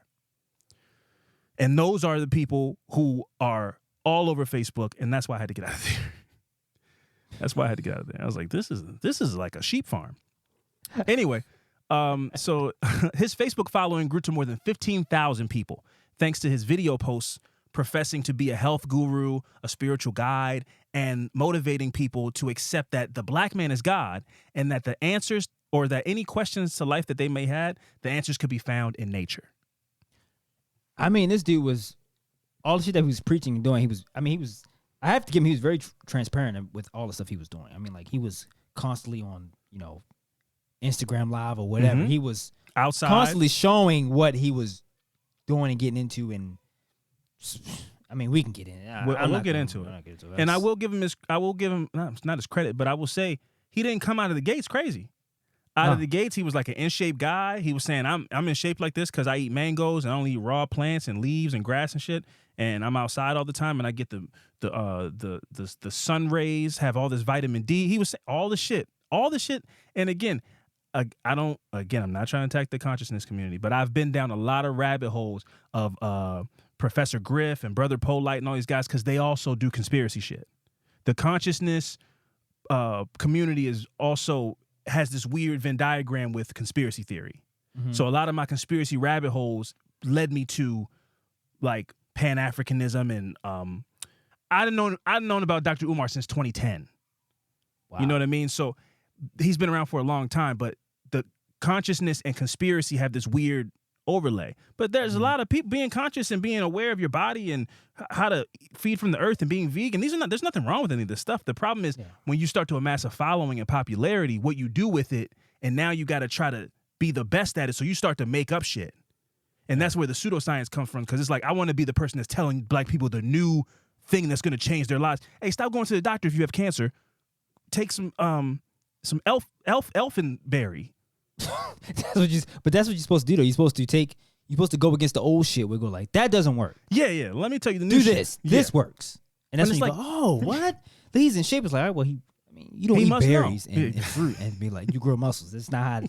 And those are the people who are all over Facebook, and that's why I had to get out of there. That's why I had to get out of there. I was like, this is like a sheep farm. Anyway, so his Facebook following grew to more than 15,000 people, thanks to his video posts professing to be a health guru, a spiritual guide, and motivating people to accept that the black man is God and that the answers or that any questions to life that they may have, the answers could be found in nature. I mean, this dude was, all the shit that he was preaching and doing, I have to give him, he was very transparent with all the stuff he was doing. I mean, like, he was constantly on, Instagram Live or whatever. Mm-hmm. He was outside, constantly showing what he was doing and getting into. And I mean, we can get in it. We'll get into it. And I will give him not his credit, but I will say he didn't come out of the gates crazy. Out of the gates, he was like an in-shape guy. He was saying, I'm in shape like this because I eat mangoes and I only eat raw plants and leaves and grass and shit. And I'm outside all the time and I get the sun rays, have all this vitamin D. He was saying all the shit. And again, I'm not trying to attack the consciousness community, but I've been down a lot of rabbit holes of Professor Griff and Brother Polite and all these guys because they also do conspiracy shit. The consciousness community is also has this weird Venn diagram with conspiracy theory. Mm-hmm. So a lot of my conspiracy rabbit holes led me to like Pan-Africanism and I'd known about Dr. Umar since 2010. Wow. You know what I mean? So he's been around for a long time, but the consciousness and conspiracy have this weird overlay. But there's a lot of people being conscious and being aware of your body and how to feed from the earth and being vegan. There's nothing wrong with any of this stuff. The problem is when you start to amass a following and popularity, what you do with it, and now you got to try to be the best at it. So you start to make up shit. And that's where the pseudoscience comes from. Because it's like, I want to be the person that's telling black people the new thing that's going to change their lives. Hey, stop going to the doctor if you have cancer. Take some elfinberry. That's what you're supposed to do though. You're supposed to go against the old shit. We go like, that doesn't work. Yeah. Let me tell you the new do shit. this. This works. And that's when you like, go, oh, what? He's in shape. It's like, all right, well, you don't eat berries and fruit and be like, you grow muscles. That's not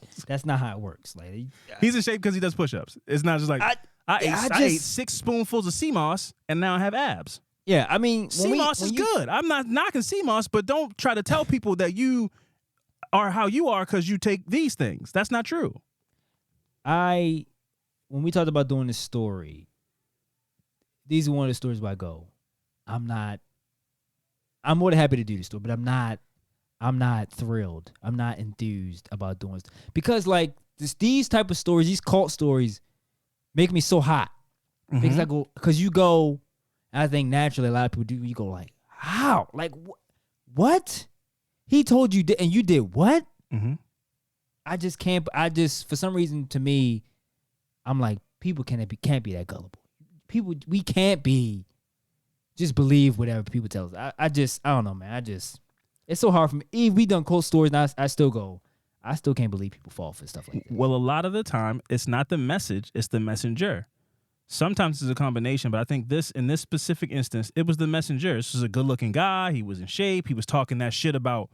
how it works. Like, he's in shape because he does push-ups. It's not just like I ate 6 spoonfuls of sea moss and now I have abs. Yeah, I mean, sea moss is good. I'm not knocking sea moss, but don't try to tell people that you are how you are because you take these things. That's not true. When we talked about doing this story, these are one of the stories where I go, I'm more than happy to do this story, but I'm not thrilled. I'm not enthused about doing this. Because like these type of stories, these cult stories make me so hot. Mm-hmm. Because you go, I think naturally a lot of people do, you go like, how? Like, what? He told you, and you did what? Mm-hmm. I just can't, for some reason to me, I'm like, people can't be that gullible. We can't just believe whatever people tell us. I don't know, man. It's so hard for me. Even we done cult stories, and I still can't believe people fall for stuff like that. Well, a lot of the time, it's not the message, it's the messenger. Sometimes it's a combination, but I think in this specific instance, it was the messenger. This was a good-looking guy. He was in shape. He was talking that shit about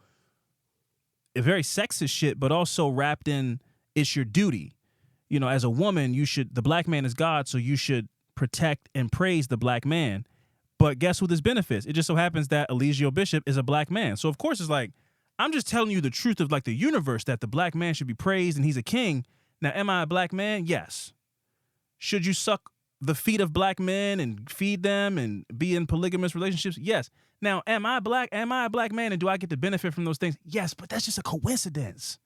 a very sexist shit, but also wrapped in it's your duty. You know, as a woman, the black man is God, so you should protect and praise the black man. But guess who this benefits? It just so happens that Eligio Bishop is a black man. So, of course, it's like, I'm just telling you the truth of like the universe, that the black man should be praised and he's a king. Now, am I a black man? Yes. Should you suck the feet of black men and feed them and be in polygamous relationships? Yes. Now, am I black? Am I a black man and do I get to benefit from those things? Yes, but that's just a coincidence.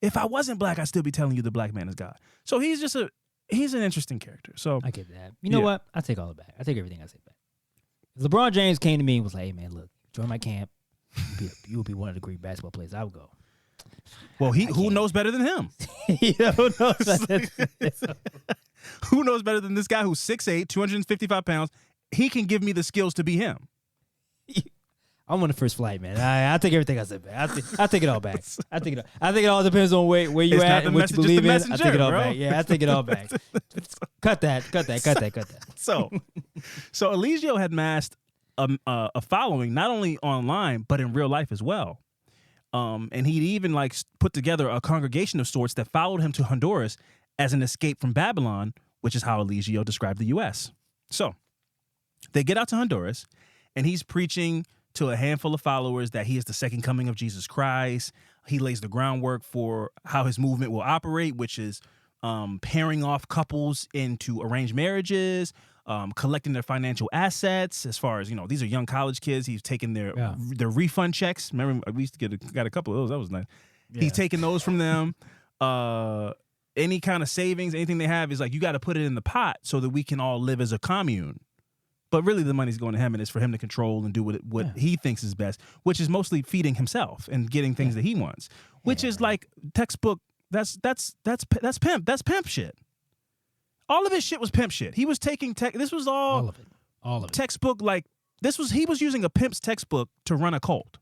If I wasn't black, I'd still be telling you the black man is God. So he's an interesting character. So I get that. You know what? I take all it back. I take everything I say back. If LeBron James came to me and was like, hey, man, look, join my camp. You will be one of the great basketball players. I would go. Well, who knows better than him? Who knows better than this guy who's 6'8", 255 pounds? He can give me the skills to be him. I'm on the first flight, man. I take everything I said back. I take it all back. I think it all depends on where you at and what you believe in. I take it all back. Yeah, I take it all back. Cut that. So Eligio had amassed a following not only online but in real life as well. And he'd even like put together a congregation of sorts that followed him to Honduras as an escape from Babylon, which is how Eligio described the U.S. So they get out to Honduras, and he's preaching to a handful of followers that he is the second coming of Jesus Christ. He lays the groundwork for how his movement will operate, which is pairing off couples into arranged marriages, collecting their financial assets. As far as, these are young college kids. He's taking their refund checks. Remember, we used to got a couple of those. That was nice. Yeah. He's taking those from them. Any kind of savings, anything they have is like, you got to put it in the pot so that we can all live as a commune. But really the money's going to him, and it's for him to control and do what he thinks is best, which is mostly feeding himself and getting things that he wants, which is like textbook. That's pimp. That's pimp shit. All of his shit was pimp shit. He was taking this was all of it. Textbook, like he was using a pimp's textbook to run a cult.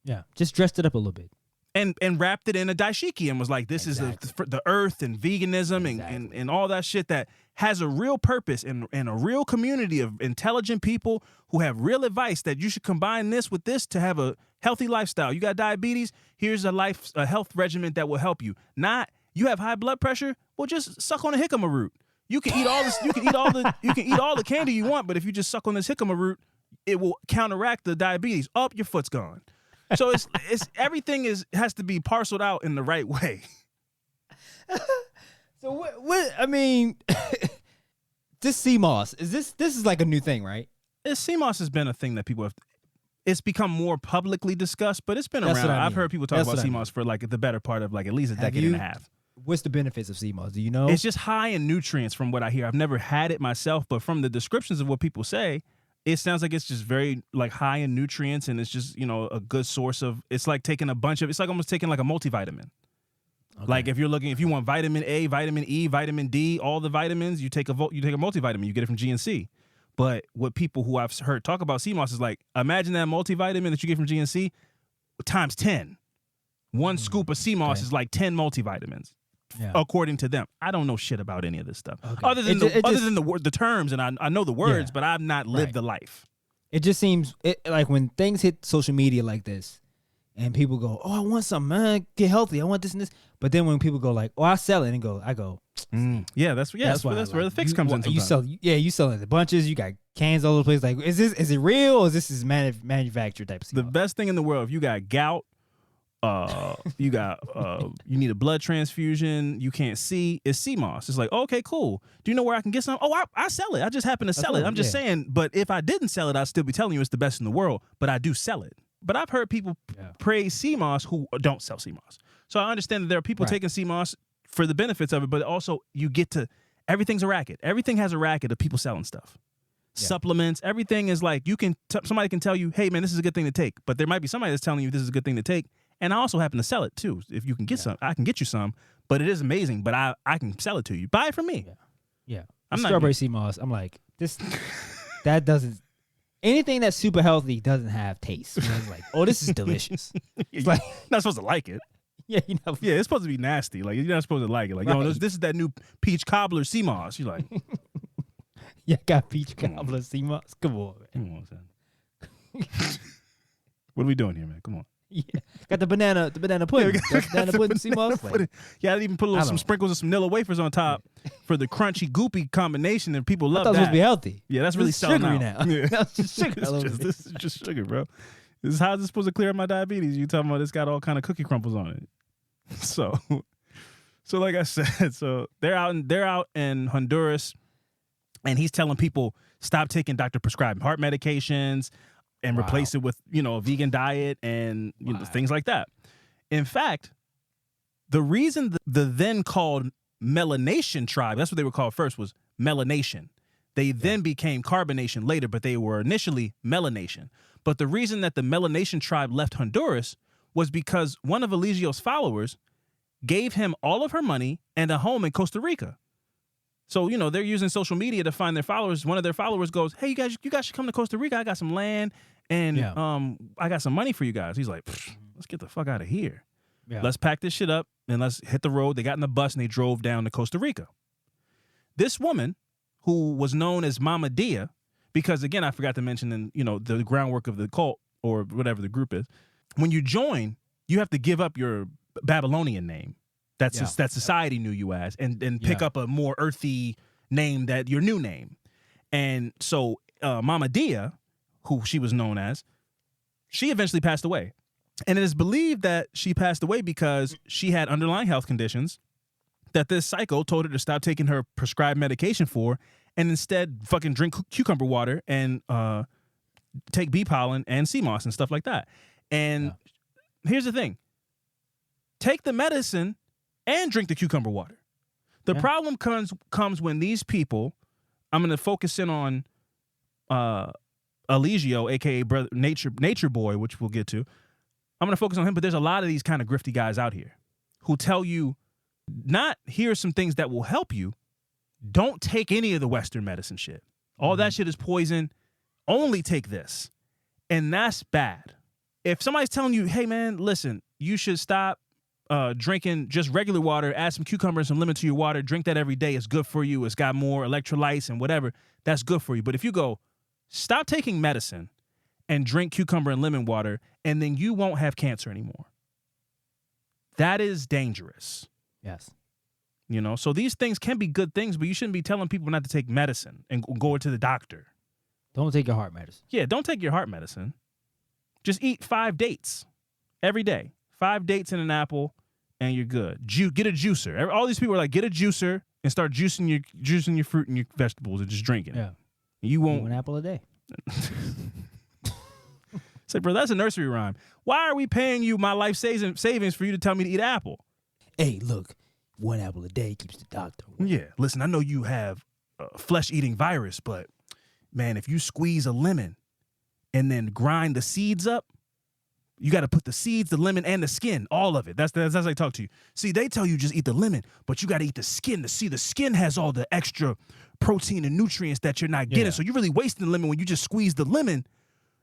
Yeah. Just dressed it up a little bit. And wrapped it in a daishiki and was like, this is the earth and veganism and all that shit that has a real purpose and a real community of intelligent people who have real advice that you should combine this with this to have a healthy lifestyle. You got diabetes, here's a health regimen that will help you. Not, you have high blood pressure, well, just suck on a jicama root. You can eat all this, you can eat all the candy you want, but if you just suck on this jicama root, it will counteract the diabetes. Oh, your foot's gone. So it's everything has to be parceled out in the right way. So what I mean, this CMOS this is like a new thing, right? CMOS has been a thing that people have. It's become more publicly discussed, but it's been around. I've heard people talk about CMOS for like the better part of like at least a decade and a half. What's the benefits of CMOS? Do you know? It's just high in nutrients from what I hear. I've never had it myself, but from the descriptions of what people say, it sounds like it's just very like high in nutrients, and it's just, a good source of, it's like taking it's like almost taking like a multivitamin. Okay. Like if you want vitamin A, vitamin E, vitamin D, all the vitamins, you take a multivitamin, you get it from GNC. But what people who I've heard talk about CMOS is like, imagine that multivitamin that you get from GNC times 10. One scoop of CMOS is like 10 multivitamins. Yeah. According to them. I don't know shit about any of this stuff. Okay. Other than the terms, and I know the words, but I've not lived the life. It just seems like when things hit social media like this, and people go, "Oh, I want something, man, get healthy. I want this and this." But then when people go like, "Oh, I sell it," and I go, that's where the fix comes in. You sell it in bunches. You got cans all over the place. Like, is it real, or is this manufactured type of stuff? The best thing in the world, if you got gout, you need a blood transfusion, you can't see, it's CMOS. It's like, okay, cool. Do you know where I can get some? Oh, I sell it. I just happen to sell it. I'm just saying, but if I didn't sell it, I'd still be telling you it's the best in the world, but I do sell it. But I've heard people praise CMOS who don't sell CMOS. So I understand that there are people taking CMOS for the benefits of it, but also you get to, everything's a racket. Everything has a racket of people selling stuff. Yeah. Supplements, everything is like, somebody can tell you, hey man, this is a good thing to take, but there might be somebody that's telling you this is a good thing to take. And I also happen to sell it too. If you can get some, I can get you some, but it is amazing, but I can sell it to you. Buy it from me. Yeah. I'm strawberry CMOS. I'm like, that doesn't, anything that's super healthy doesn't have taste. It's like, oh, this is delicious. It's like, not supposed to like it. Yeah, Yeah, it's supposed to be nasty. Like, you're not supposed to like it. Like, this is that new peach cobbler CMOS. You're like, yeah, got peach cobbler CMOS. Come on, man. Come on, son. What are we doing here, man? Come on. Yeah, got the banana pudding. Banana pudding CMOS. Yeah, I even put some sprinkles of some vanilla wafers on top for the crunchy, goopy combination, and people love that. It's supposed to be healthy. Yeah, that's really selling sugary out. Now. Yeah. That's just sugar. This is just sugar, bro. How's this supposed to clear up my diabetes? You talking about it's got all kind of cookie crumbles on it. So like I said, so they're out in Honduras, and he's telling people stop taking doctor prescribed heart medications and replace it with, a vegan diet and things like that. In fact, the reason the then called Melanation tribe, that's what they were called first, was Melanation. They then became Carbonation later, but they were initially Melanation. But the reason that the Melanation tribe left Honduras was because one of Eligio's followers gave him all of her money and a home in Costa Rica. So, they're using social media to find their followers. One of their followers goes, hey, you guys should come to Costa Rica. I got some land and I got some money for you guys. He's like, let's get the fuck out of here. Yeah. Let's pack this shit up and let's hit the road. They got in the bus and they drove down to Costa Rica. This woman, who was known as Mama Dia, because again, I forgot to mention in, the groundwork of the cult or whatever the group is, when you join, you have to give up your Babylonian name that society knew you as, and pick up a more earthy name, that your new name. And so Mama Dia, who she was known as, she eventually passed away. And it is believed that she passed away because she had underlying health conditions that this psycho told her to stop taking her prescribed medication for, and instead fucking drink cucumber water and take bee pollen and sea moss and stuff like that. And here's the thing. Take the medicine and drink the cucumber water. The problem comes when these people, I'm going to focus in on Eligio, a.k.a. brother, Natureboy, which we'll get to. I'm going to focus on him, but there's a lot of these kind of grifty guys out here who tell you, not here's some things that will help you. Don't take any of the Western medicine shit. All that shit is poison. Only take this. And that's bad. If somebody's telling you, hey, man, listen, you should stop drinking just regular water, add some cucumber and some lemon to your water, drink that every day. It's good for you. It's got more electrolytes and whatever. That's good for you. But if you go, stop taking medicine and drink cucumber and lemon water, and then you won't have cancer anymore. That is dangerous. Yes. You know, so these things can be good things, but you shouldn't be telling people not to take medicine and go to the doctor. Don't take your heart medicine. Yeah, don't take your heart medicine. Just eat 5 dates every day. 5 dates and an apple, and you're good. Get a juicer. All these people are like, get a juicer and start juicing your fruit and your vegetables and just drinking it. Yeah. You won't. 1 apple a day. It's like, bro, that's a nursery rhyme. Why are we paying you my life savings for you to tell me to eat apple? Hey, look, 1 apple a day keeps the doctor away. Yeah, listen, I know you have a flesh-eating virus, but, man, if you squeeze a lemon and then grind the seeds up, you got to put the seeds, the lemon, and the skin, all of it. That's how they talk to you. See, they tell you just eat the lemon, but you got to eat the skin. To see, the skin has all the extra protein and nutrients that you're not getting. So you're really wasting the lemon when you just squeeze the lemon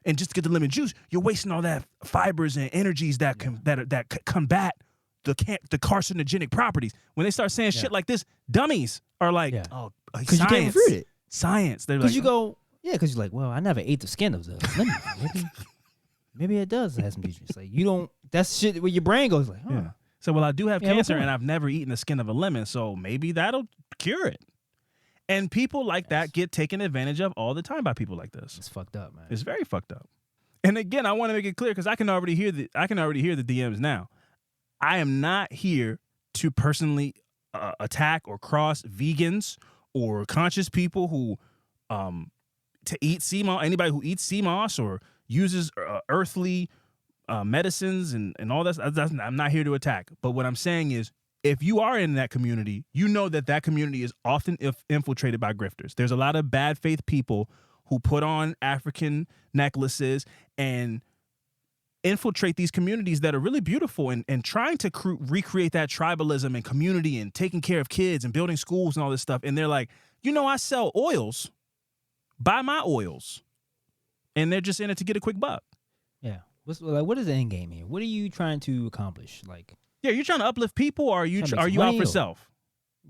and just get the lemon juice. You're wasting all that fibers and energies that combat the carcinogenic properties. When they start saying shit like this, dummies are like, oh, because you can't fruit it. Science. They're like, because you go, because you're like, well, I never ate the skin of the lemon. Maybe it does have some nutrients. Like, you don't. That's shit where your brain goes like, huh. Yeah. So, well, I do have cancer and I've never eaten the skin of a lemon, so maybe that'll cure it. And people like that get taken advantage of all the time by people like this. It's fucked up, man. It's very fucked up. And again, I want to make it clear because I can already hear the DMs now. I am not here to personally attack or cross vegans or conscious people who to eat sea moss. Anybody who eats sea moss or uses earthly medicines and all that. I'm not here to attack. But what I'm saying is, if you are in that community, you know that community is often infiltrated by grifters. There's a lot of bad faith people who put on African necklaces and infiltrate these communities that are really beautiful and trying to recreate that tribalism and community and taking care of kids and building schools and all this stuff. And they're like, I sell oils. Buy my oils. And they're just in it to get a quick buck. Yeah. What is the end game here? What are you trying to accomplish? Like, yeah, you're trying to uplift people, or are you out for self?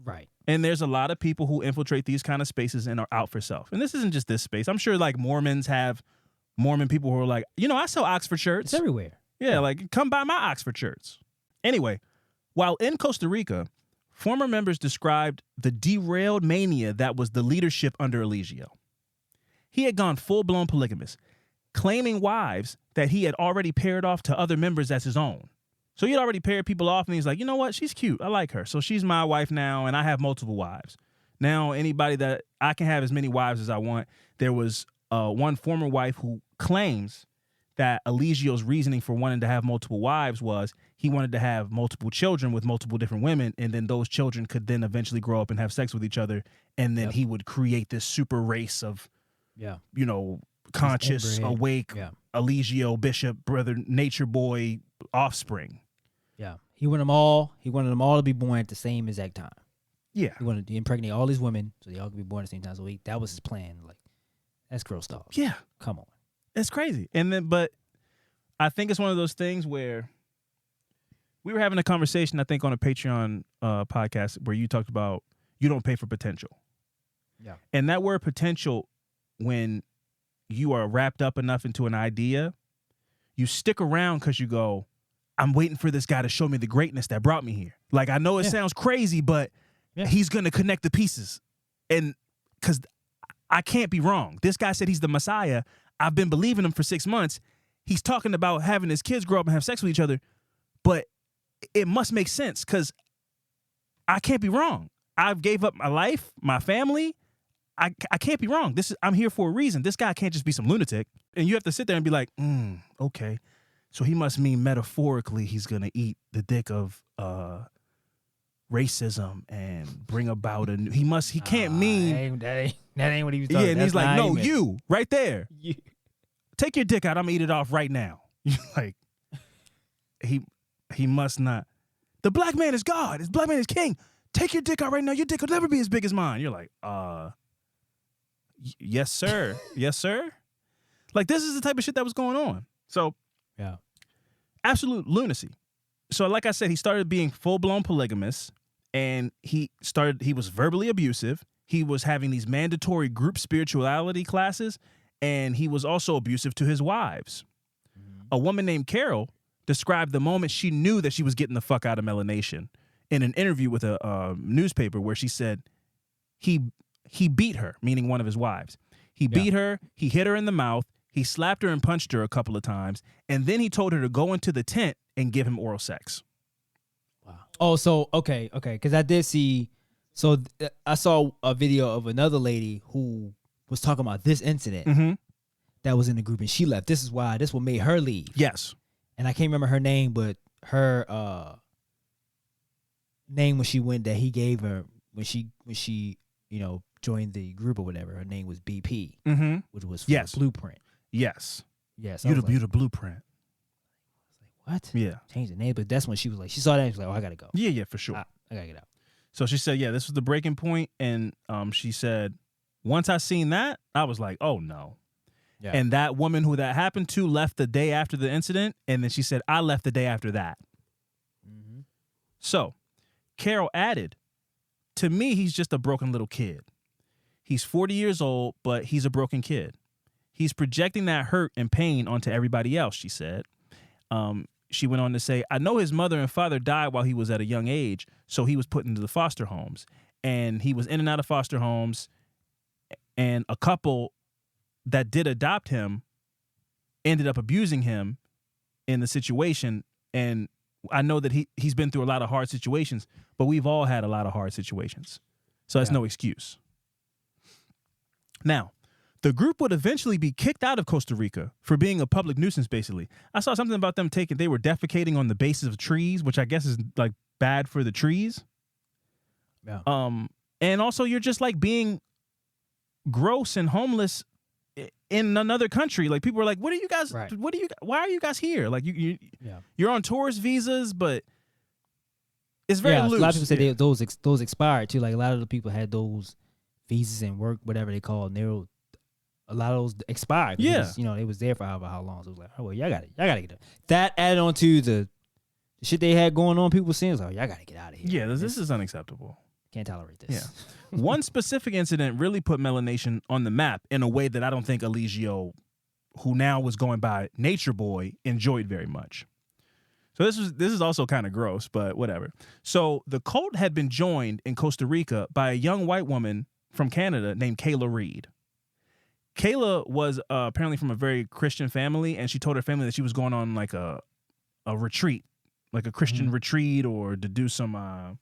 Right. And there's a lot of people who infiltrate these kind of spaces and are out for self. And this isn't just this space. I'm sure like Mormon people who are like, I sell Oxford shirts. It's everywhere. Yeah, like come buy my Oxford shirts. Anyway, while in Costa Rica, former members described the derailed mania that was the leadership under Eligio. He had gone full-blown polygamous, claiming wives that he had already paired off to other members as his own. So he had already paired people off, and he's like, you know what? She's cute. I like her. So she's my wife now, and I have multiple wives. Now, anybody that I can have as many wives as I want. There was one former wife who claims that Eligio's reasoning for wanting to have multiple wives was he wanted to have multiple children with multiple different women, and then those children could then eventually grow up and have sex with each other, and then he would create this super race of, conscious, awake, Eligio, Bishop, brother, Natureboy offspring. Yeah. He wanted them all to be born at the same exact time. Yeah. He wanted to impregnate all these women so they all could be born at the same time. So that was his plan. Like, that's gross stuff. Yeah. Come on. It's crazy. But I think it's one of those things where we were having a conversation, I think, on a Patreon podcast where you talked about you don't pay for potential. Yeah. And that word potential, when you are wrapped up enough into an idea, you stick around because you go, I'm waiting for this guy to show me the greatness that brought me here. Like, I know it sounds crazy, but he's going to connect the pieces. And because I can't be wrong. This guy said he's the Messiah. I've been believing him for 6 months. He's talking about having his kids grow up and have sex with each other, but it must make sense because I can't be wrong. I've gave up my life, my family. I can't be wrong. I'm here for a reason. This guy can't just be some lunatic. And you have to sit there and be like, okay. So he must mean metaphorically he's going to eat the dick of racism and bring about a new... He can't mean... That ain't what he was talking about. Yeah, and he's like, no, you, right there. You. Take your dick out. I'm going to eat it off right now. Like, he must not... The black man is God. The black man is king. Take your dick out right now. Your dick will never be as big as mine. You're like, yes, sir. Yes, sir. Like, this is the type of shit that was going on. So, yeah, absolute lunacy. So, like I said, he started being full-blown polygamous, and he was verbally abusive. He was having these mandatory group spirituality classes, and he was also abusive to his wives. Mm-hmm. A woman named Carol described the moment she knew that she was getting the fuck out of Melanation in an interview with a newspaper where she said he beat her, meaning one of his wives. He beat her, he hit her in the mouth, he slapped her and punched her a couple of times, and then he told her to go into the tent and give him oral sex. Wow. Oh, so, okay, because I did see, I saw a video of another lady who was talking about this incident that was in the group, and she left. This what made her leave. Yes. And I can't remember her name, but her name when she went that he gave her when she joined the group or whatever, her name was BP, which was for Blueprint. Yes. Yes. You the blueprint. I was like, what? Yeah. Change the name, but that's when she was like, she saw that and she was like, oh, I gotta go. Yeah, for sure. I gotta get out. So she said, this was the breaking point, and she said, once I seen that, I was like, oh no. Yeah. And that woman who that happened to left the day after the incident, and then she said, I left the day after that. Mm-hmm. So Carol added, to me, he's just a broken little kid. He's 40 years old, but he's a broken kid. He's projecting that hurt and pain onto everybody else, she said. She went on to say, I know his mother and father died while he was at a young age, so he was put into the foster homes. And he was in and out of foster homes, and a couple that did adopt him ended up abusing him in the situation. And I know that he's been through a lot of hard situations, but we've all had a lot of hard situations. So that's no excuse. Now, the group would eventually be kicked out of Costa Rica for being a public nuisance, basically. I saw something about them they were defecating on the bases of trees, which I guess is like bad for the trees. Yeah. And also you're just like being gross and homeless in another country. Like, people are like, what are you guys, why are you guys here? Like, you're on tourist visas, but it's very loose. A lot of people say those expired too. Like, a lot of the people had those visas and work, whatever they call it, and a lot of those expired. Yeah. It was there for however how long. So it was like, oh, well, y'all gotta get it. That added on to the shit they had going on, people were saying, like, y'all gotta get out of here. Yeah, this is unacceptable. Can't tolerate this. Yeah. One specific incident really put Melanation on the map in a way that I don't think Eligio, who now was going by Natureboy, enjoyed very much. So this is also kind of gross, but whatever. So the cult had been joined in Costa Rica by a young white woman from Canada named Kayla Reed. Kayla was apparently from a very Christian family, and she told her family that she was going on like a retreat, like a Christian retreat, or to do some,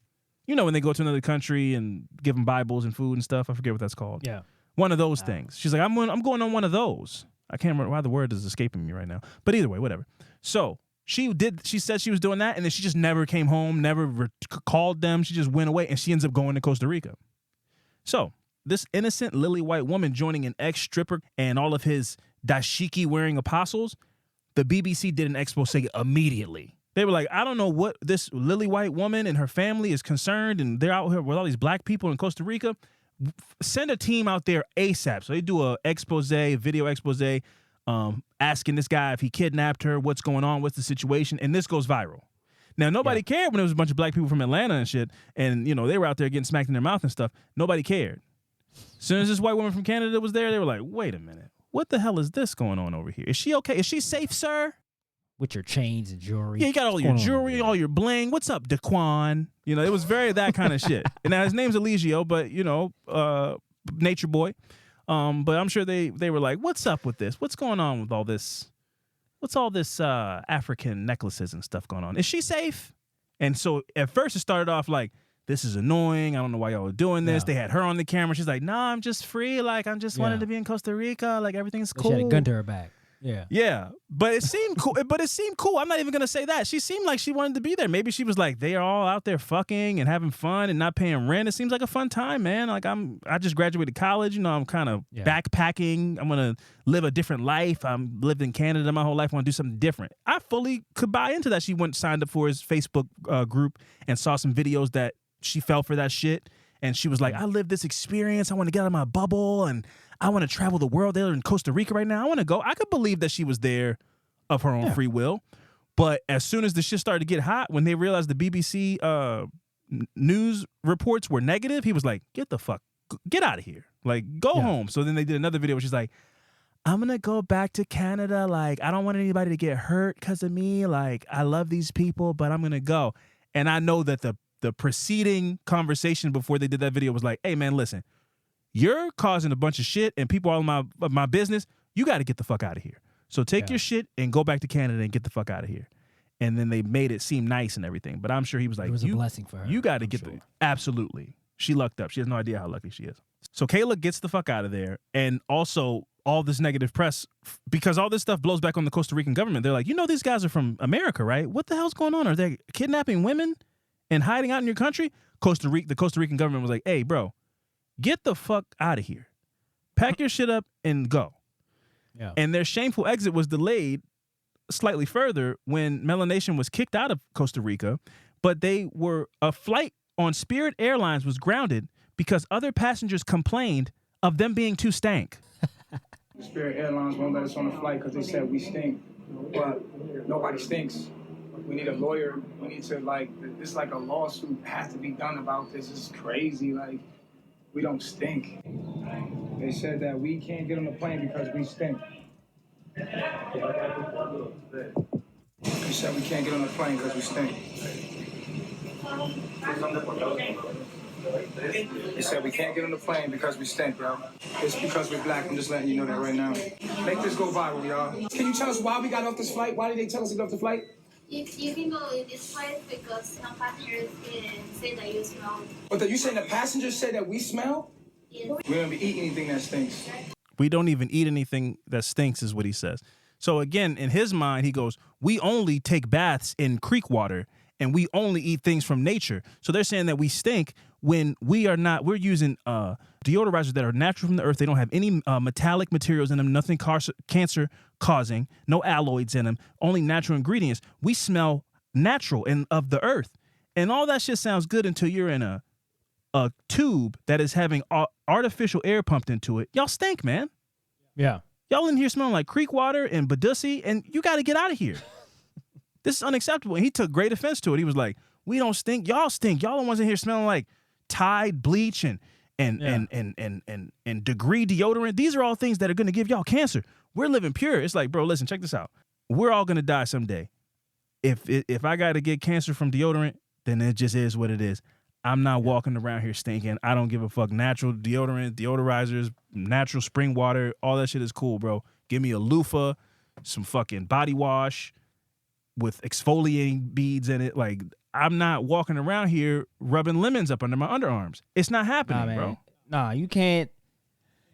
when they go to another country and give them Bibles and food and stuff. I forget what that's called. Yeah. One of those things. She's like, I'm going on one of those. I can't remember why the word is escaping me right now. But either way, whatever. So she said she was doing that, and then she just never came home, never called them. She just went away, and she ends up going to Costa Rica. So this innocent lily white woman joining an ex-stripper and all of his dashiki-wearing apostles, the BBC did an expose immediately. They were like, I don't know what this lily white woman and her family is concerned, and they're out here with all these black people in Costa Rica. Send a team out there ASAP. So they do a video expose, asking this guy if he kidnapped her, what's going on, what's the situation, and this goes viral. Now, nobody cared when it was a bunch of black people from Atlanta and shit, and, they were out there getting smacked in their mouth and stuff. Nobody cared. As soon as this white woman from Canada was there, they were like, wait a minute. What the hell is this going on over here? Is she okay? Is she safe, sir? with your chains and jewelry. Yeah, you got all your jewelry, all your bling. What's up, Daquan? You know, it was very that kind of shit. And now his name's Eligio, but you know, Natureboy. But I'm sure they were like, what's up with this? What's going on with all this? What's all this African necklaces and stuff going on? Is she safe? And so at first it started off like, this is annoying. I don't know why y'all are doing this. They had her on the camera. She's like, nah, I'm just free. Like, I'm just wanted to be in Costa Rica. Like, everything's cool. She had a gun to her back. Yeah. Yeah. But it seemed cool. I'm not even going to say that. She seemed like she wanted to be there. Maybe she was like, they are all out there fucking and having fun and not paying rent. It seems like a fun time, man. Like, I just graduated college. You know, I'm kind of backpacking. I'm going to live a different life. I'm lived in Canada my whole life. I want to do something different. I fully could buy into that. She went signed up for his Facebook group and saw some videos that she fell for that shit. And she was like, I lived this experience. I want to get out of my bubble and I want to travel the world. They're in Costa Rica right now. I want to go. I could believe that she was there of her own free will. But as soon as the shit started to get hot, when they realized the BBC news reports were negative, he was like, get out of here. Like, go home. So then they did another video where she's like, I'm going to go back to Canada. Like, I don't want anybody to get hurt because of me. Like, I love these people, but I'm going to go. And I know that the preceding conversation before they did that video was like, hey, man, listen, you're causing a bunch of shit and people all in my business. You got to get the fuck out of here. So take your shit and go back to Canada and get the fuck out of here. And then they made it seem nice and everything. But I'm sure he was like, it was a blessing for her. You got to get absolutely. She lucked up. She has no idea how lucky she is. So Kayla gets the fuck out of there. And also all this negative press, because all this stuff blows back on the Costa Rican government. They're like, you know, these guys are from America, right? What the hell's going on? Are they kidnapping women and hiding out in your country? The Costa Rican government was like, hey, bro, get the fuck out of here. Pack your shit up and go. Yeah. And their shameful exit was delayed slightly further when Melanation was kicked out of Costa Rica, but a flight on Spirit Airlines was grounded because other passengers complained of them being too stank. Spirit Airlines won't let us on the flight because they said we stink, but nobody stinks. We need a lawyer. We need to, this a lawsuit has to be done about this. It's crazy. We don't stink. They said that we can't get on the plane because we stink. They said we can't get on the plane because we stink. They said we can't get on the plane because we stink, yo. It's because we're black. I'm just letting you know that right now. Make this go viral, y'all. Can you tell us why we got off this flight? Why did they tell us to get off the flight? You can go in this flight because some passengers say that you smell. But you saying the passengers say that we smell? Yes. We don't eat anything that stinks. We don't even eat anything that stinks is what he says. So again, in his mind, he goes, we only take baths in creek water and we only eat things from nature. So they're saying that we stink when we're using deodorizers that are natural from the earth. They don't have any metallic materials in them, nothing cancer causing, no alloys in them, only natural ingredients. We smell natural and of the earth. And all that shit sounds good until you're in a tube that is having artificial air pumped into it. Y'all stink, man. Yeah. Y'all in here smelling like creek water and Badussi, and you got to get out of here. This is unacceptable. And he took great offense to it. He was like, we don't stink. Y'all stink. Y'all the ones in here smelling like Tide, bleach, and degree deodorant. These are all things that are going to give y'all cancer. We're living pure. It's like, bro, listen, check this out. We're all going to die someday. If I got to get cancer from deodorant, then it just is what it is. I'm not walking around here stinking. I don't give a fuck. Natural deodorant, deodorizers, natural spring water, all that shit is cool, bro. Give me a loofah, some fucking body wash with exfoliating beads in it. Like, I'm not walking around here rubbing lemons up under my underarms. It's not happening, bro. Nah, you can't.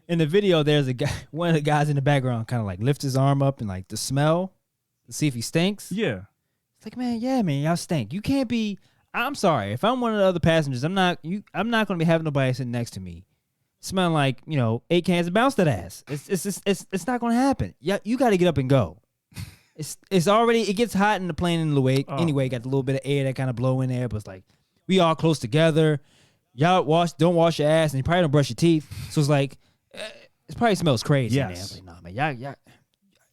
In the video, there's a guy, one of the guys in the background kind of like lifts his arm up and like the smell to see if he stinks. Yeah. It's like, man, y'all stink. You can't be. I'm sorry. If I'm one of the other passengers, I'm not going to be having nobody sitting next to me smelling like, 8 cans of Bounce That Ass. It's not going to happen. Yeah, you got to get up and go. It's already, it gets hot in the plane anyway. Got a little bit of air that kind of blow in there, but it's like, we all close together. Y'all don't wash your ass and you probably don't brush your teeth. So it's like, it probably smells crazy. Yes. Man. It's like, nah, man,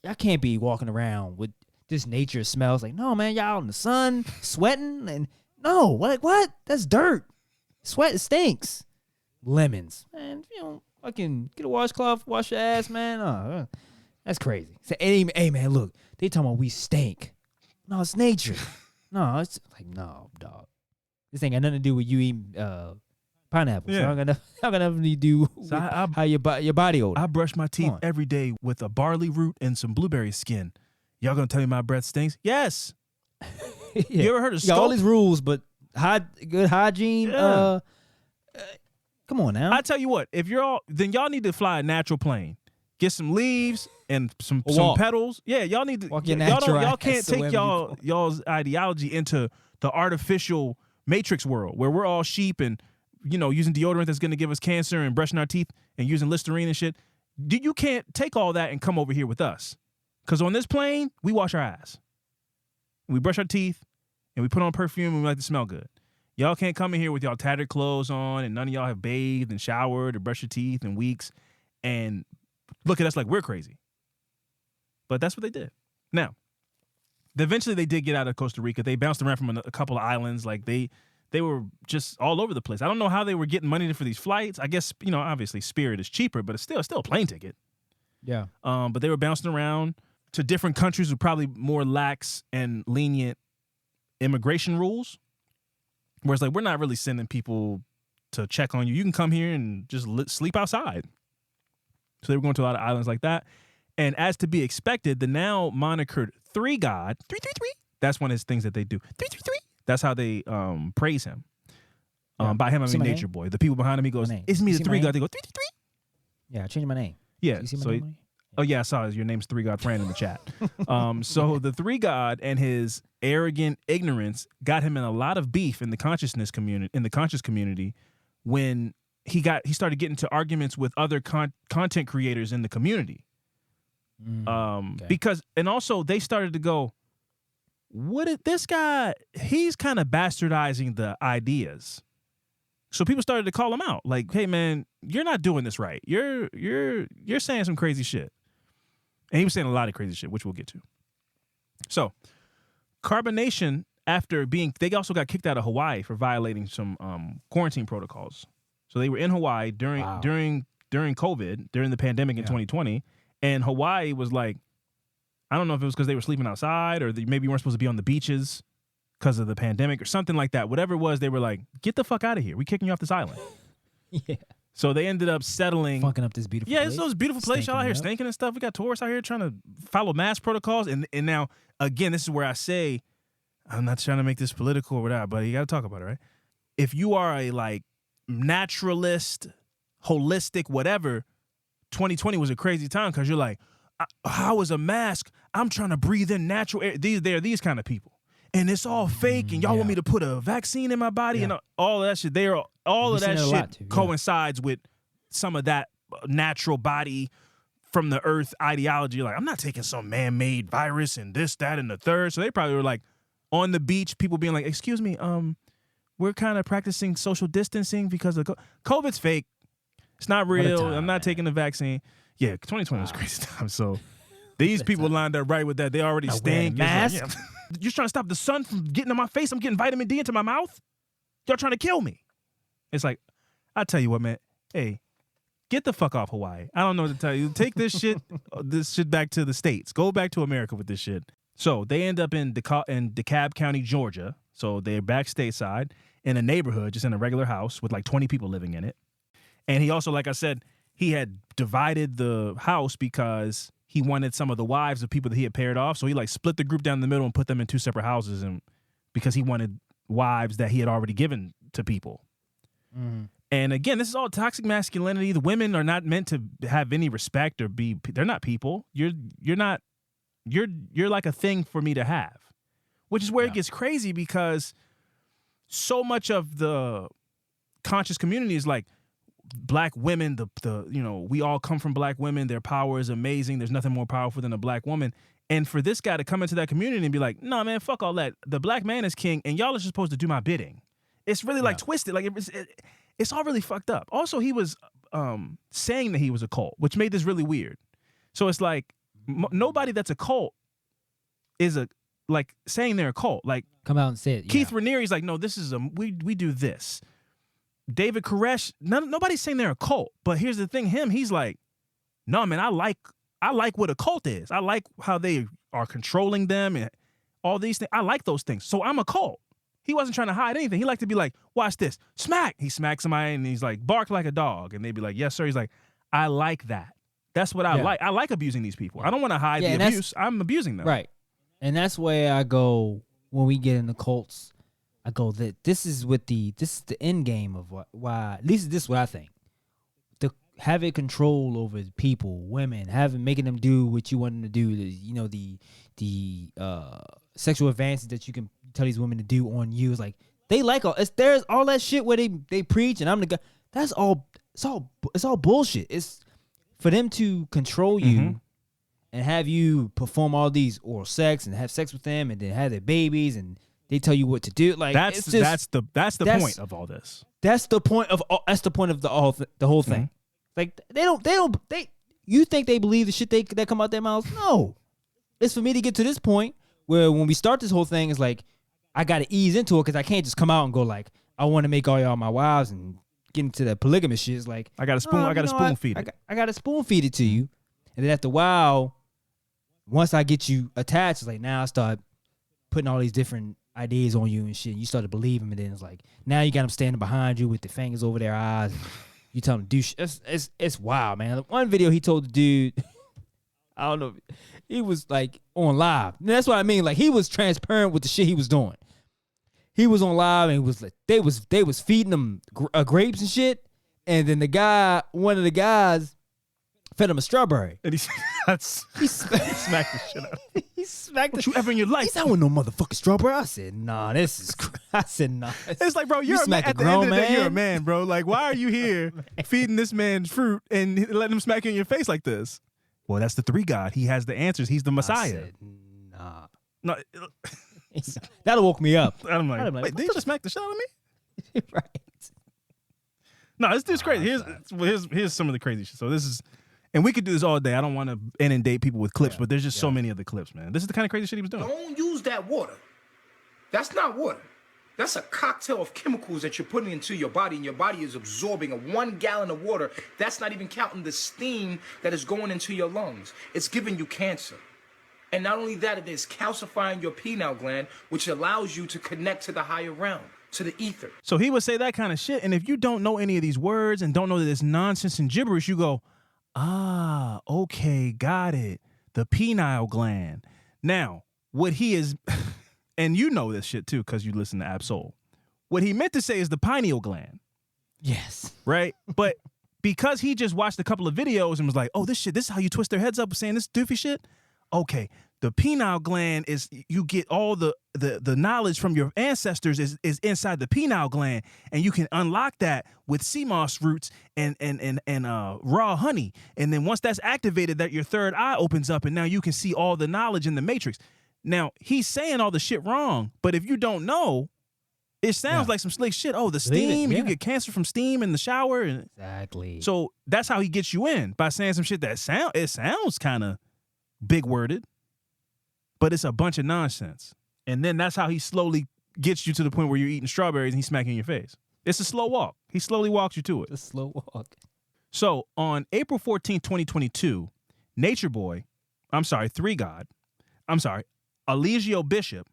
y'all can't be walking around with this nature smells. Like, no, man, y'all in the sun sweating and no, what? That's dirt. Sweat, it stinks. Lemons, man. Fucking get a washcloth, wash your ass, man. That's crazy. Say, hey, man, look, they talking about we stink. No, it's nature. No, it's like, no, dog. This ain't got nothing to do with you eating pineapples. Yeah. So I'm gonna have to do with how your body odor. I brush my teeth every day with a barley root and some blueberry skin. Y'all gonna tell me my breath stinks? Yes. Yeah. You ever heard of You got all these rules, but good hygiene. Yeah. Come on now. I tell you what, if you're all, then y'all need to fly a natural plane. Get some leaves and some petals. Yeah, y'all need to. Walk your natural y'all can't ass take wherever y'all's ideology into the artificial matrix world where we're all sheep and using deodorant that's going to give us cancer and brushing our teeth and using Listerine and shit. You can't take all that and come over here with us. Because on this plane, we wash our ass. We brush our teeth and we put on perfume and we like to smell good. Y'all can't come in here with y'all tattered clothes on and none of y'all have bathed and showered or brushed your teeth in weeks and look at us like we're crazy. But that's what they did. Now, eventually they did get out of Costa Rica. They bounced around from a couple of islands. Like they were just all over the place. I don't know how they were getting money for these flights. I guess, obviously Spirit is cheaper, but it's still a plane ticket. Yeah. But they were bouncing around to different countries with probably more lax and lenient immigration rules. Where it's like, we're not really sending people to check on you. You can come here and just sleep outside. So they were going to a lot of islands like that. And as to be expected, the now monikered Three God, 333, that's one of his things that they do. 333. That's how they praise him. By him, I mean Natureboy. The people behind him, he goes, it's me, the Three God. They go, 333. Yeah, I changed my name. Yeah. You see my name? Oh, yeah, I saw it. Your name's Three God Fran in the chat. So the Three God and his arrogant ignorance got him in a lot of beef in the conscious community when he started getting into arguments with other content creators in the community. Because, and also they started to go, this guy, he's kind of bastardizing the ideas. So people started to call him out like, hey man, you're not doing this right. You're saying some crazy shit. And he was saying a lot of crazy shit, which we'll get to. So Carbonation, they also got kicked out of Hawaii for violating some quarantine protocols. So they were in Hawaii during COVID, during the pandemic in 2020. And Hawaii was like, I don't know if it was because they were sleeping outside or maybe you weren't supposed to be on the beaches because of the pandemic or something like that. Whatever it was, they were like, get the fuck out of here. We're kicking you off this island. Yeah. So they ended up settling. Fucking up this beautiful place. Yeah, it's those beautiful places y'all out here stinking and stuff. We got tourists out here trying to follow mask protocols. And now, again, this is where I say, I'm not trying to make this political or whatever, but you got to talk about it, right? If you are a naturalist, holistic, whatever, 2020 was a crazy time because you're like, how is a mask? I'm trying to breathe in natural air. They're these kind of people. And it's all fake, and y'all want me to put a vaccine in my body and all of that shit. All of that shit coincides with some of that natural body from the earth ideology. Like, I'm not taking some man-made virus and this, that, and the third. So they probably were like on the beach, people being like, excuse me, we're kind of practicing social distancing because of COVID's fake. It's not real. I'm not taking the vaccine. Yeah, 2020 was a crazy time. So these people lined up right with that. They already stink. Mask. You're trying to stop the sun from getting in my face. I'm getting vitamin D into my mouth. Y'all trying to kill me. It's like, I tell you what, man. Hey, get the fuck off Hawaii. I don't know what to tell you. Take this shit back to the States. Go back to America with this shit. So they end up in DeKalb County, Georgia. So they're back stateside in a neighborhood, just in a regular house with like 20 people living in it. And he also, like I said, he had divided the house because he wanted some of the wives of people that he had paired off. So he split the group down the middle and put them in two separate houses, and because he wanted wives that he had already given to people. Mm. And again, this is all toxic masculinity. The women are not meant to have any respect or they're not people. You're like a thing for me to have, which is where it gets crazy because so much of the conscious community is like, black women, we all come from black women. Their power is amazing. There's nothing more powerful than a black woman. And for this guy to come into that community and be like, no, man, fuck all that. The black man is king, and y'all are just supposed to do my bidding. It's really twisted. Like it's all really fucked up. Also, he was saying that he was a cult, which made this really weird. So it's like nobody that's a cult is saying they're a cult. Like, come out and say it. Keith Raniere's like, no, this is we do this. David Koresh, nobody's saying they're a cult, but here's the thing: he's like, no, man, I like what a cult is. I like how they are controlling them and all these things. I like those things. So I'm a cult. He wasn't trying to hide anything. He liked to be like, watch this. Smack. He smacks somebody and he's like, bark like a dog. And they'd be like, yes, sir. He's like, I like that. That's what I like. I like abusing these people. I don't want to hide the abuse. I'm abusing them. Right. And that's where I go when we get into cults. I go that this is the end game of why at least this is what I think. To having control over people, women, making them do what you want them to do. The sexual advances that you can tell these women to do on you is like they like there's all that shit where they preach and I'm the guy. That's all. It's all bullshit. It's for them to control you and have you perform all these oral sex and have sex with them and then have their babies and they tell you what to do. Like that's the point of all this. That's the point of the whole thing. Like you think they believe the shit that come out their mouths? No. It's for me to get to this point where when we start this whole thing, it's like I got to ease into it because I can't just come out and go like I want to make all y'all my wives and get into the polygamous shit. It's like I got to spoon feed it. I got to spoon feed it to you, and then after a while, once I get you attached, it's like now I start putting all these different ideas on you and shit. And you start to believe them, and then it's like now you got them standing behind you with their fingers over their eyes. And you tell them to do shit. It's wild, man. One video he told the dude, I don't know, he was like on live. And that's what I mean. Like he was transparent with the shit he was doing. He was on live and it was like they was feeding him grapes and shit, and then one of the guys fed him a strawberry. And he smacked the shit out of him. He smacked what you ever in your life? He said, I want no motherfucking strawberry. I said, nah, this is I said, nah. It's like, bro, you're a man. At the end of the day, you're a man, bro. Like, why are you here feeding this man fruit and letting him smack you in your face like this? Well, that's the three God. He has the answers. He's the Messiah. I said, nah. No. That'll woke me up. I'm like, wait, did you just smack the shit out of me? Right. No, this dude's crazy. Here's some of the crazy shit. So this is, and we could do this all day. I don't want to inundate people with clips, but there's just so many of the clips, man. This is the kind of crazy shit he was doing. Don't use that water. That's not water. That's a cocktail of chemicals that you're putting into your body, and your body is absorbing 1 gallon of water. That's not even counting the steam that is going into your lungs. It's giving you cancer. And not only that, it is calcifying your pineal gland, which allows you to connect to the higher realm, to the ether. So he would say that kind of shit, and if you don't know any of these words and don't know that it's nonsense and gibberish, you go, okay, got it. The pineal gland. Now, what he is, and you know this shit too because you listen to Absol. What he meant to say is the pineal gland. Yes. Right? But because he just watched a couple of videos and was like, oh, this is how you twist their heads up saying this doofy shit? Okay, the pineal gland is, you get all the knowledge from your ancestors is inside the pineal gland, and you can unlock that with sea moss roots and raw honey. And then once that's activated, that your third eye opens up, and now you can see all the knowledge in the matrix. Now, he's saying all the shit wrong, but if you don't know, it sounds like some slick shit. Oh, the steam, you get cancer from steam in the shower. Exactly. So that's how he gets you in, by saying some shit that sounds kind of big worded, but it's a bunch of nonsense. And then that's how he slowly gets you to the point where you're eating strawberries and he's smacking in your face. It's a slow walk. He slowly walks you to it. It's a slow walk. So on April 14, 2022, Natureboy, Eligio Bishop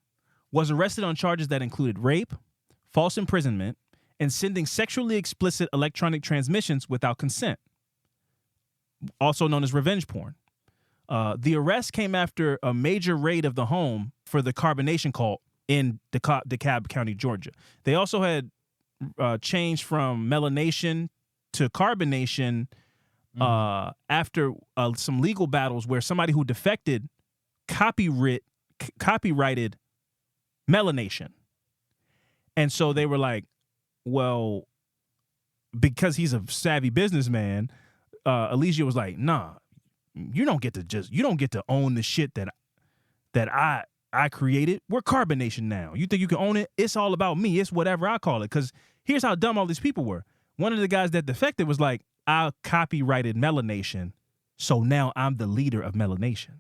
was arrested on charges that included rape, false imprisonment, and sending sexually explicit electronic transmissions without consent, also known as revenge porn. The arrest came after a major raid of the home for the carbonation cult in DeKalb County, Georgia. They also had changed from melanation to carbonation after some legal battles where somebody who defected copyrighted melanation. And so they were like, well, because he's a savvy businessman, Eligio was like, nah, you don't get to own the shit that I created. We're carbonation now. You think you can own it? It's all about me. It's whatever I call it. Because here's how dumb all these people were. One of the guys that defected was like, I copyrighted melanation, so now I'm the leader of melanation.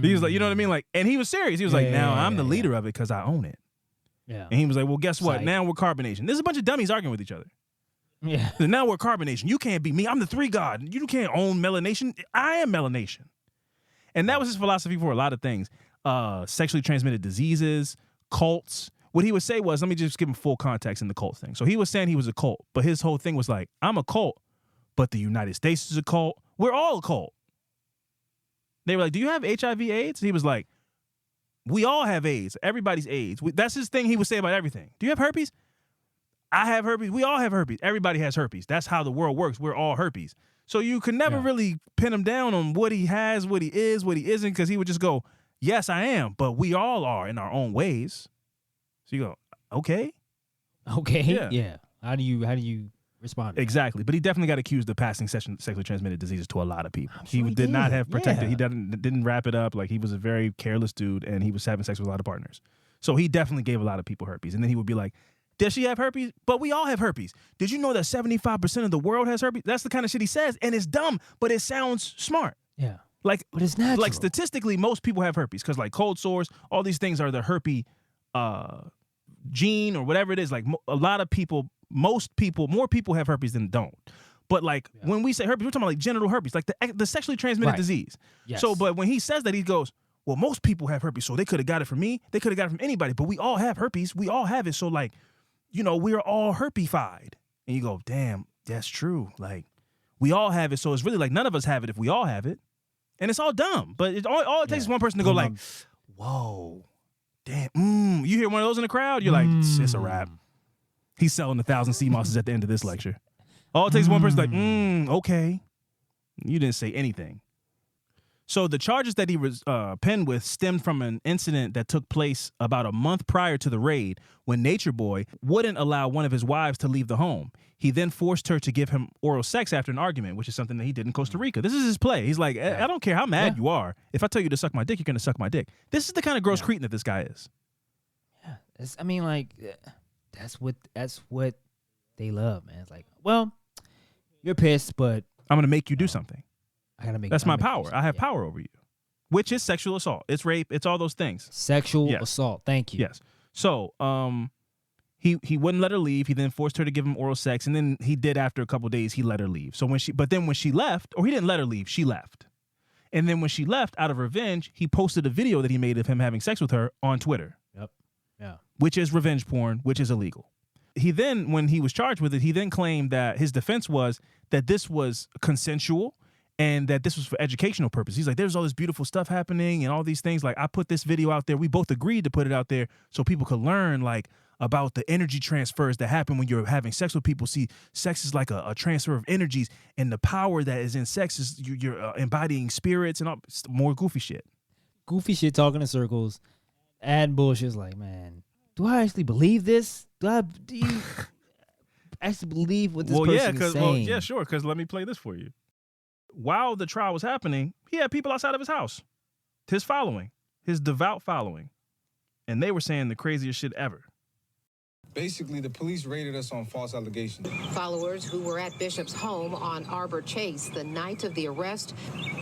He was like, you know what I mean? Like, and he was serious. He was like, now I'm the leader of it because I own it. Yeah. And he was like, well, guess what? Now we're carbonation. There's a bunch of dummies arguing with each other. Yeah. So now we're carbonation. You can't be me. I'm the three God. You can't own melanation. I am melanation. And that was his philosophy for a lot of things. sexually transmitted diseases, cults. What he would say was, let me just give him full context in the cult thing. So he was saying he was a cult, but his whole thing was like, I'm a cult, but the United States is a cult. We're all a cult. They were like, do you have HIV/AIDS? He was like, we all have AIDS. Everybody's AIDS. That's his thing he would say about everything. Do you have herpes? I have herpes. We all have herpes. Everybody has herpes. That's how the world works. We're all herpes. So you could never really pin him down on what he has, what he is, what he isn't, because he would just go, yes, I am, but we all are in our own ways. So you go, okay. Okay. Yeah. How do you respond? Exactly. But he definitely got accused of passing sexually transmitted diseases to a lot of people. He did not have protected. He didn't wrap it up. Like, he was a very careless dude, and he was having sex with a lot of partners. So he definitely gave a lot of people herpes. And then he would be like, does she have herpes? But we all have herpes. Did you know that 75% of the world has herpes? That's the kind of shit he says, and it's dumb, but it sounds smart. Yeah. Like, but it's natural. Like, statistically, most people have herpes because, like, cold sores, all these things are the herpes gene or whatever it is. Like, a lot of people, most people, more people have herpes than don't. But, like, when we say herpes, we're talking about, like, genital herpes, like the sexually transmitted disease. Yes. So, but when he says that, he goes, well, most people have herpes, so they could have got it from me. They could have got it from anybody, but we all have herpes. We all have it. So, like, you know, we're all herpified. And you go, damn, that's true. Like, we all have it. So it's really like none of us have it if we all have it. And it's all dumb. But all it takes is one person to go like, whoa, damn. You hear one of those in the crowd, you're like, it's a wrap. He's selling 1,000 sea mosses at the end of this lecture. All it takes is one person like, okay. You didn't say anything. So the charges that he was penned with stemmed from an incident that took place about a month prior to the raid when Natureboy wouldn't allow one of his wives to leave the home. He then forced her to give him oral sex after an argument, which is something that he did in Costa Rica. This is his play. He's like, I don't care how mad you are. If I tell you to suck my dick, you're going to suck my dick. This is the kind of gross cretin that this guy is. Yeah. I mean, like, that's what they love, man. It's like, well, you're pissed, but I'm going to make you do something. That's my power. I have yeah. power over you, which is sexual assault. It's rape. It's all those things. Sexual assault. Thank you. Yes. So, he wouldn't let her leave. He then forced her to give him oral sex, and then he did after a couple of days. He let her leave. So when she left, or he didn't let her leave, she left. And then when she left, out of revenge, he posted a video that he made of him having sex with her on Twitter. Yep. Yeah. Which is revenge porn, which is illegal. He then, when he was charged with it, he then claimed that his defense was that this was consensual. And that this was for educational purposes. He's like, there's all this beautiful stuff happening and all these things. Like, I put this video out there. We both agreed to put it out there so people could learn, like, about the energy transfers that happen when you're having sex with people. See, sex is like a transfer of energies, and the power that is in sex is you're embodying spirits and all more goofy shit. Goofy shit talking in circles. Adding bullshit's like, man, do I actually believe this? Do you actually believe what this person is saying? Well, yeah, sure, because let me play this for you. While the trial was happening, he had people outside of his house, his following, his devout following, and they were saying the craziest shit ever. Basically, the police raided us on false allegations. Followers who were at Bishop's home on Arbor Chase the night of the arrest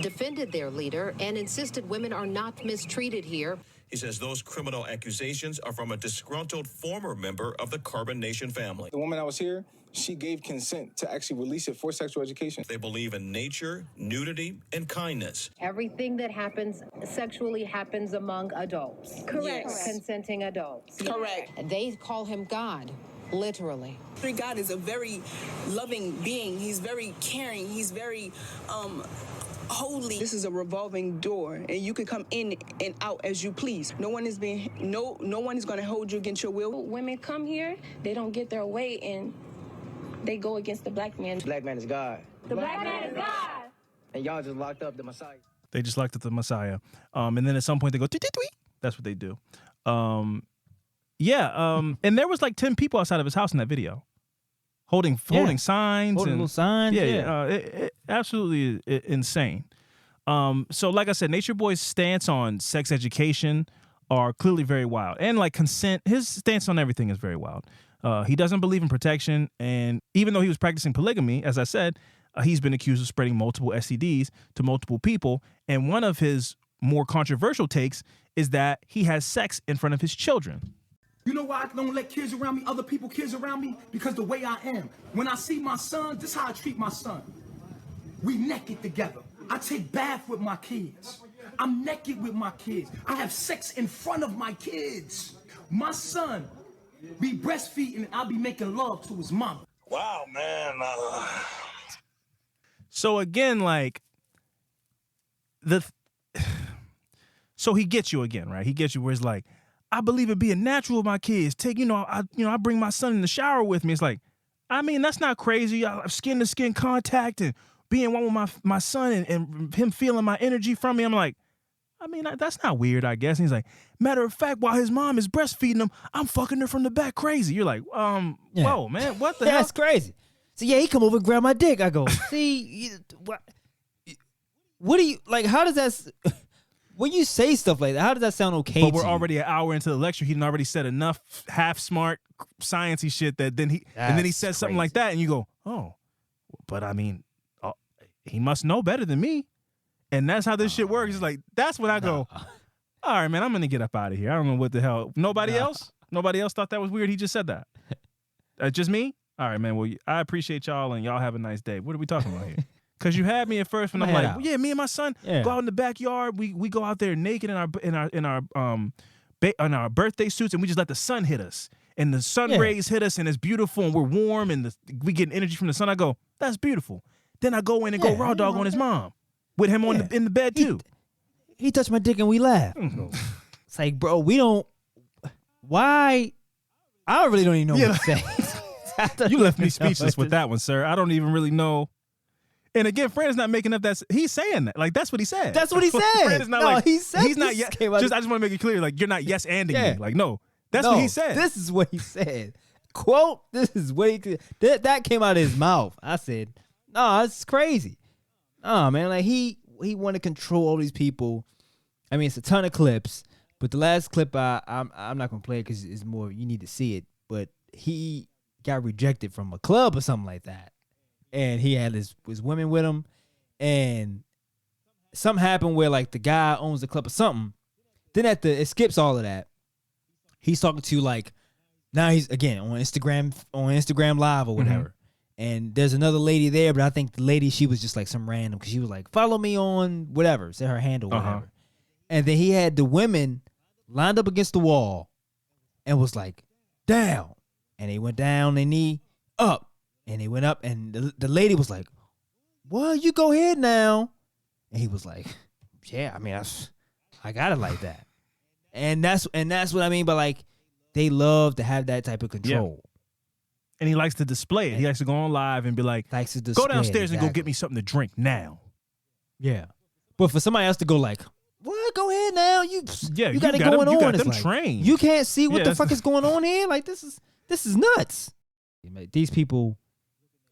defended their leader and insisted women are not mistreated here. He says those criminal accusations are from a disgruntled former member of the Carbon Nation family. The woman that was here, she gave consent to actually release it for sexual education. They believe in nature, nudity, and kindness. Everything that happens sexually happens among adults. Correct. Yes. Consenting adults. Correct. They call him God, literally. God is a very loving being. He's very caring. He's very holy. This is a revolving door, and you can come in and out as you please. No one is going to hold you against your will. Women come here, they don't get their way, and they go against the black man. The black man is God. The black man is God. And y'all just locked up the Messiah. They just locked up the Messiah. And then at some point they go, tweet, tweet, tweet. That's what they do. And there was like 10 people outside of his house in that video. Holding signs. Holding little signs. Absolutely insane. So like I said, Natureboy's stance on sex education are clearly very wild. And like consent, his stance on everything is very wild. He doesn't believe in protection. And even though he was practicing polygamy, as I said, he's been accused of spreading multiple STDs to multiple people. And one of his more controversial takes is that he has sex in front of his children. You know why I don't let kids around me, other people kids around me? Because the way I am. When I see my son, this is how I treat my son. We naked together. I take bath with my kids. I'm naked with my kids. I have sex in front of my kids. My son be breastfeeding and I'll be making love to his mom. Wow, man. So again, like so he gets you again, right? He gets you where it's like, I believe it being natural with my kids. I bring my son in the shower with me. It's like, I mean, that's not crazy. I have skin to skin contact and being one with my son and him feeling my energy from me. I'm like, I mean, that's not weird, I guess. And he's like, matter of fact, while his mom is breastfeeding him, I'm fucking her from the back crazy. You're like, whoa, man, what the hell? That's crazy. So yeah, he come over and grab my dick. I go, see, what do you, like, how does that, when you say stuff like that, how does that sound okay But to we're you? already an hour into the lecture. He done already said enough half smart, sciencey shit that then he says something like that, and you go, oh, but I mean, he must know better than me. And that's how this shit works. It's like, that's when I go, all right, man, I'm going to get up out of here. I don't know what the hell. Nobody else? Nobody else thought that was weird? He just said that. Just me? All right, man. Well, I appreciate y'all, and y'all have a nice day. What are we talking about here? Because you had me at first when I'm like, well, yeah, me and my son go out in the backyard. We go out there naked in our birthday suits, and we just let the sun hit us. And the sun rays hit us, and it's beautiful, and we're warm, and we get energy from the sun. I go, that's beautiful. Then I go in and go raw dog on his mom. With him in the bed, too. He touched my dick and we laughed. It's like, bro, we don't... Why? I really don't even know what to say. You left me speechless with that one, sir. I don't even really know. And again, Fran is not making up that. He's saying that. Like, that's what he said. That's what he said. Fran is not no, he said he's not I just want to make it clear, like, you're not yes-anding me. Like, no. That's what he said. This is what he said. Quote, this is what he... That came out of his mouth. I said, no, it's crazy. Oh man, like he want to control all these people. I mean, it's a ton of clips, but the last clip I'm not gonna play because it's more you need to see it. But he got rejected from a club or something like that, and he had his women with him, and something happened where like the guy owns the club or something. Then it skips all of that. He's talking to like now he's again on Instagram Live or whatever. Mm-hmm. And there's another lady there, but I think the lady, she was just like some random, because she was like, follow me on whatever, say her handle, whatever. And then he had the women lined up against the wall and was like, down. And they went down, their knee, up. And they went up, and the lady was like, well, you go ahead now. And he was like, yeah, I mean, I got it like that. And that's what I mean by like, they love to have that type of control. Yeah. And he likes to display it. He likes to go on live and be like, go downstairs and go get me something to drink now. Yeah. But for somebody else to go like, what? Go ahead now. You got it going on. You got them like, trained. You can't see what the fuck is going on here? Like, this is nuts. These people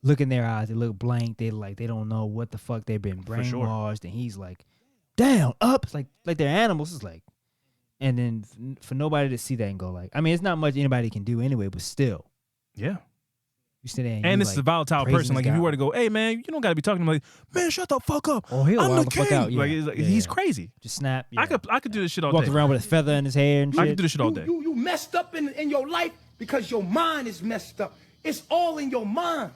look in their eyes. They look blank. They don't know what the fuck they've been brainwashed. Sure. And he's like, down, up. It's like they're animals. It's like, and then for nobody to see that and go like, I mean, it's not much anybody can do anyway, but still. Yeah. You sit there and this is a volatile person. Like, if you were to go, hey, man, you don't got to be talking to me. Like, man, shut the fuck up. Oh, he'll I'm wild the the fuck king. out. Yeah. Like, he's crazy. Just snap. Yeah. I could do this shit all day. Walk around with a feather in his hair and shit. I could do this shit all day. You messed up in your life because your mind is messed up. It's all in your mind.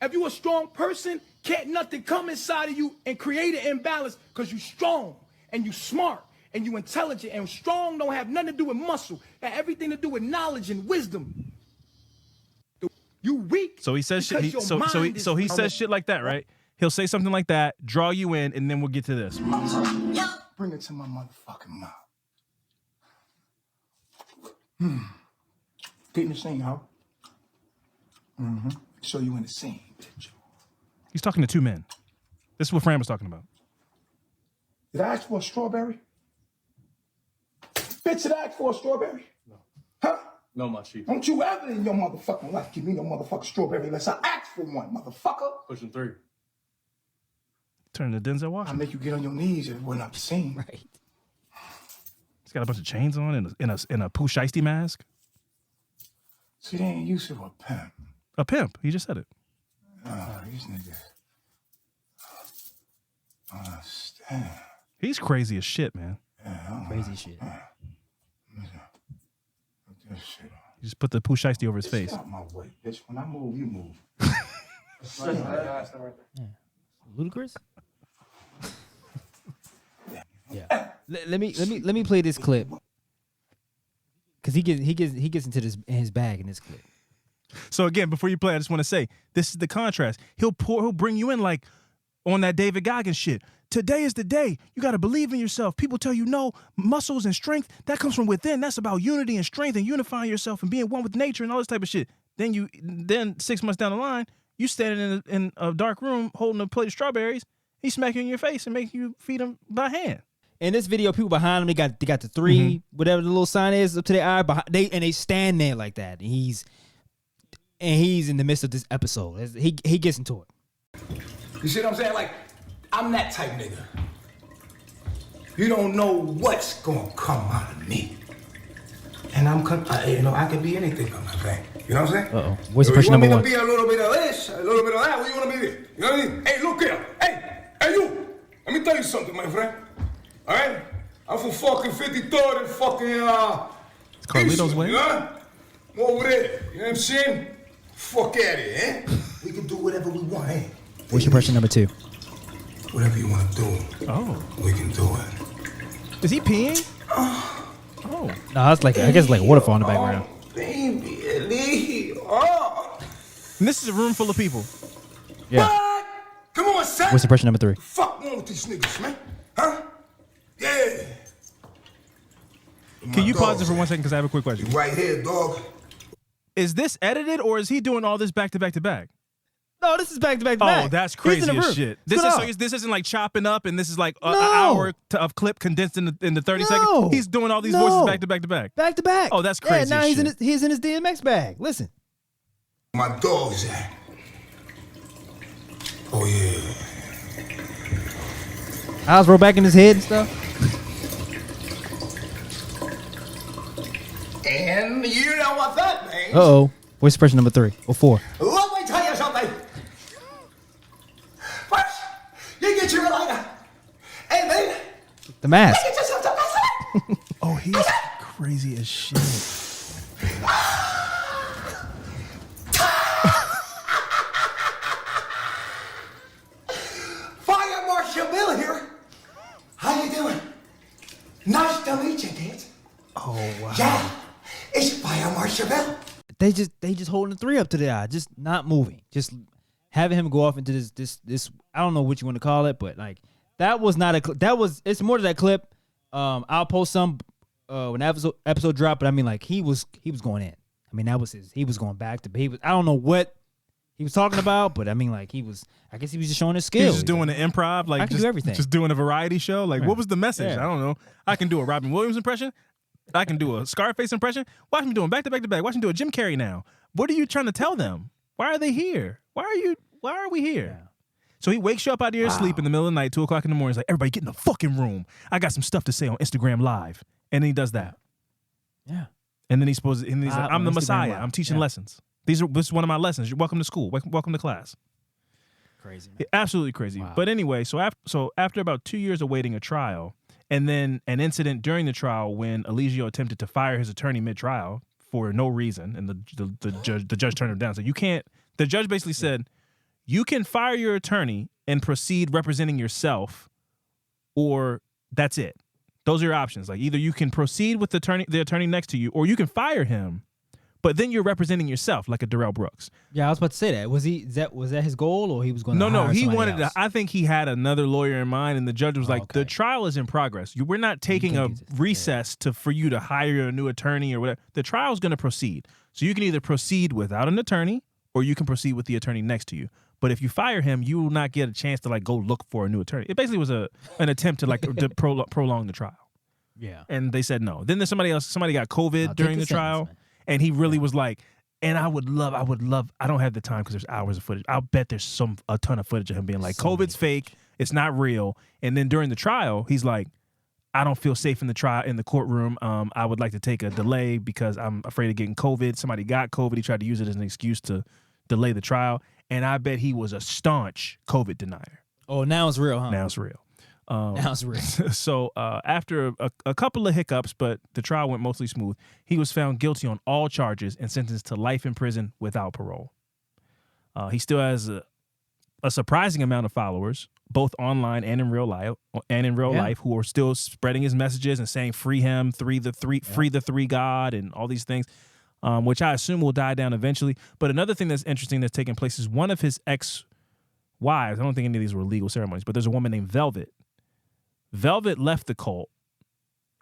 If you a strong person, can't nothing come inside of you and create an imbalance because you strong and you smart and you intelligent. And strong don't have nothing to do with muscle. It have everything to do with knowledge and wisdom. You weak. So he says shit. So he says shit like that, right? He'll say something like that, draw you in, and then we'll get to this. Bring it to my motherfucking mouth. Get in the scene, huh? Show you in the scene, bitch. He's talking to two men. This is what Fran was talking about. Did I ask for a strawberry? Bitch, did I ask for a strawberry? No. Huh? No, my chief. Don't you ever in your motherfucking life give me no motherfucking strawberry unless I ask for one, motherfucker. Pushing 3. Turn to Denzel Washington. I'll make you get on your knees if we're not seen. Right. He's got a bunch of chains on in a Pooh Shiesty mask. See, they ain't used to a pimp. A pimp. He just said it. These niggas. Understand. He's crazy as shit, man. Yeah, crazy shit. This shit on. You just put the Pooh Shiesty over his face. Get out my way, bitch. When I move, you move. Ludicrous? Yeah. Let me play this clip. Cause he gets into his bag in this clip. So again, before you play, I just want to say this is the contrast. He'll bring you in like on that David Goggins shit. Today is the day. You got to believe in yourself. People tell you no, muscles and strength, that comes from within. That's about unity and strength and unifying yourself and being one with nature and all this type of shit. Then 6 months down the line, you standing in a dark room holding a plate of strawberries. He's smacking you in your face and making you feed him by hand. In this video, people behind him, they got the three, whatever the little sign is up to their eye. They stand there like that. And he's in the midst of this episode. He gets into it. You see what I'm saying? Like, I'm that type nigga. You don't know what's gonna come out of me. And I can be anything on my thing. You know what I'm saying? Uh-oh. What's the question number one? You want me to be a little bit of this, a little bit of that? What do you want to be? You know what I mean? Hey, look here. Hey, you. Let me tell you something, my friend. All right? I'm from fucking 53rd and fucking, It's Carlito's way? You know? I'm over there. You know what I'm saying? Fuck at it, eh? We can do whatever we want, eh? What's your question number two? Whatever you want to do. Oh. We can do it. Is he peeing? Oh. No, it's like, I guess like a waterfall in the background. Baby, And this is a room full of people. Yeah. What? Come on, son. What's your question number three? Fuck wrong with these niggas, man? Huh? Yeah. Can you pause it for 1 second because I have a quick question? Right here, dog. Is this edited or is he doing all this back to back to back? No, this is back to back to back. Oh, that's crazy as shit. This isn't like chopping up and this is like an hour of clip condensed into 30 seconds. He's doing all these voices back to back to back. Back to back. Oh, that's crazy. Yeah, now he's in his DMX bag. Listen. My dog's at. Oh, yeah. Eyes roll back in his head and stuff. And you know what that means. Uh-oh. What's question number three or four? Let me tell you something. First, you get your lighter. And then... The mask. You get yourself to Oh, he's crazy as shit. Fire Marshal Bill here. How you doing? Nice to meet you, kids. Oh, wow. Yeah, it's Fire Marshal Bill. They just holding the three up to the eye, just not moving, just having him go off into this. I don't know what you want to call it, but like that was not a. That was it's more to that clip. I'll post some when the episode dropped, but I mean like he was going in. I mean that was he was going back to. I don't know what he was talking about, but I mean like I guess he was just showing his skills. He was just doing an improv, like I can do everything. Just doing a variety show. Like what was the message? Yeah. I don't know. I can do a Robin Williams impression. I can do a Scarface impression. Watch me doing back to back to back. Watch me do a Jim Carrey now. What are you trying to tell them? Why are they here? Why are we here? Yeah. So he wakes you up out of your sleep in the middle of the night, 2 o'clock in the morning. He's like, everybody get in the fucking room. I got some stuff to say on Instagram Live. And then he does that. Yeah. And then he's like, I'm the Messiah. Live. I'm teaching lessons. This is one of my lessons. You're welcome to school. Welcome to class. Crazy. Yeah, absolutely crazy. Wow. But anyway, so after about 2 years awaiting a trial, and then an incident during the trial when Eligio attempted to fire his attorney mid-trial for no reason, and the judge turned him down. So you can't. The judge basically said, you can fire your attorney and proceed representing yourself, or that's it. Those are your options. Like either you can proceed with the attorney next to you, or you can fire him, but then you're representing yourself like a Darrell Brooks. Yeah, I was about to say that. Was that his goal, or he was going to? No. He wanted to. I think he had another lawyer in mind, and the judge was like, okay. "The trial is in progress. We're not taking a recess for you to hire a new attorney or whatever. The trial is going to proceed. So you can either proceed without an attorney, or you can proceed with the attorney next to you. But if you fire him, you will not get a chance to like go look for a new attorney. It basically was an attempt to like to prolong the trial. Yeah, and they said no. Then there's somebody got COVID during the trial. And he really was like, and I would love, I don't have the time because there's hours of footage. I'll bet there's a ton of footage of him being like, COVID's fake. It's not real. And then during the trial, he's like, I don't feel safe in the courtroom. I would like to take a delay because I'm afraid of getting COVID. Somebody got COVID. He tried to use it as an excuse to delay the trial. And I bet he was a staunch COVID denier. Oh, now it's real, huh? Now it's real. Now it's real. So after a couple of hiccups, but the trial went mostly smooth, he was found guilty on all charges and sentenced to life in prison without parole. He still has a surprising amount of followers, both online and in real life, who are still spreading his messages and saying free him, free the three God, and all these things, which I assume will die down eventually. But another thing that's interesting that's taking place is one of his ex-wives. I don't think any of these were legal ceremonies, but there's a woman named Velvet. Velvet left the cult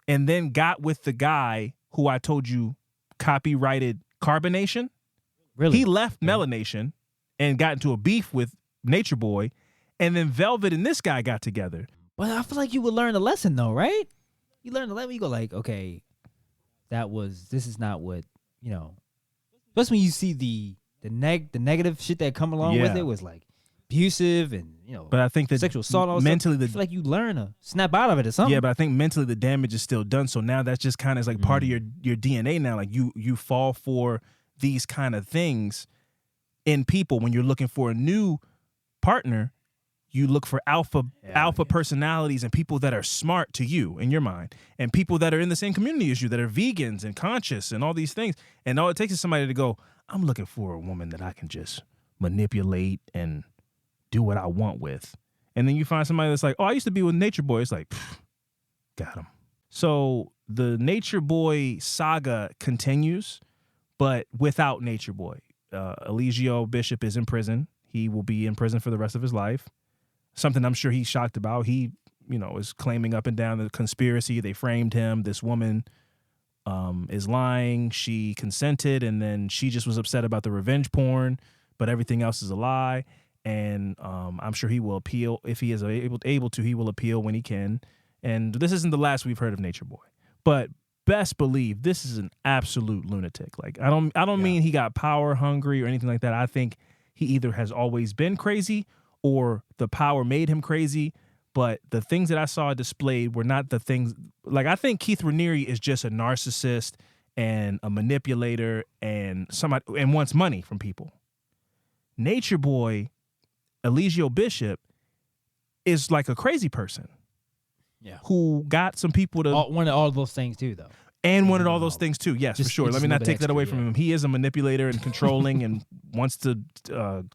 and then got with the guy who I told you copyrighted Carbonation. Really? He left Melanation and got into a beef with Natureboy, and then Velvet and this guy got together. But I feel like you would learn a lesson though, right? You learn a lesson. You go like, okay, this is not what, especially when you see the negative shit that come along with it was like abusive and, but I think that sexual assault. Mentally, I feel like you learn to snap out of it or something. Yeah, but I think mentally the damage is still done. So now that's just kind of like part of your DNA now. Like you fall for these kind of things in people when you're looking for a new partner. You look for alpha personalities and people that are smart to you in your mind, and people that are in the same community as you, that are vegans and conscious and all these things. And all it takes is somebody to go, I'm looking for a woman that I can just manipulate and do what I want with. And then you find somebody that's like, oh, I used to be with Natureboy. It's like, got him. So the Natureboy saga continues, but without Natureboy. Eligio Bishop is in prison. He will be in prison for the rest of his life. Something I'm sure he's shocked about. He, is claiming up and down the conspiracy. They framed him. This woman is lying. She consented, and then she just was upset about the revenge porn, but everything else is a lie. And I'm sure he will appeal. If he is able to, he will appeal when he can. And this isn't the last we've heard of Natureboy. But best believe this is an absolute lunatic. Like I don't mean he got power hungry or anything like that. I think he either has always been crazy or the power made him crazy. But the things that I saw displayed were not the things. Like I think Keith Raniere is just a narcissist and a manipulator and somebody and wants money from people. Natureboy, Eligio Bishop, is like a crazy person. Yeah. Who got some people to wanted all those things too, though. And wanted all those things too. Yes, for sure. Let me not take that away from him. He is a manipulator and controlling and wants to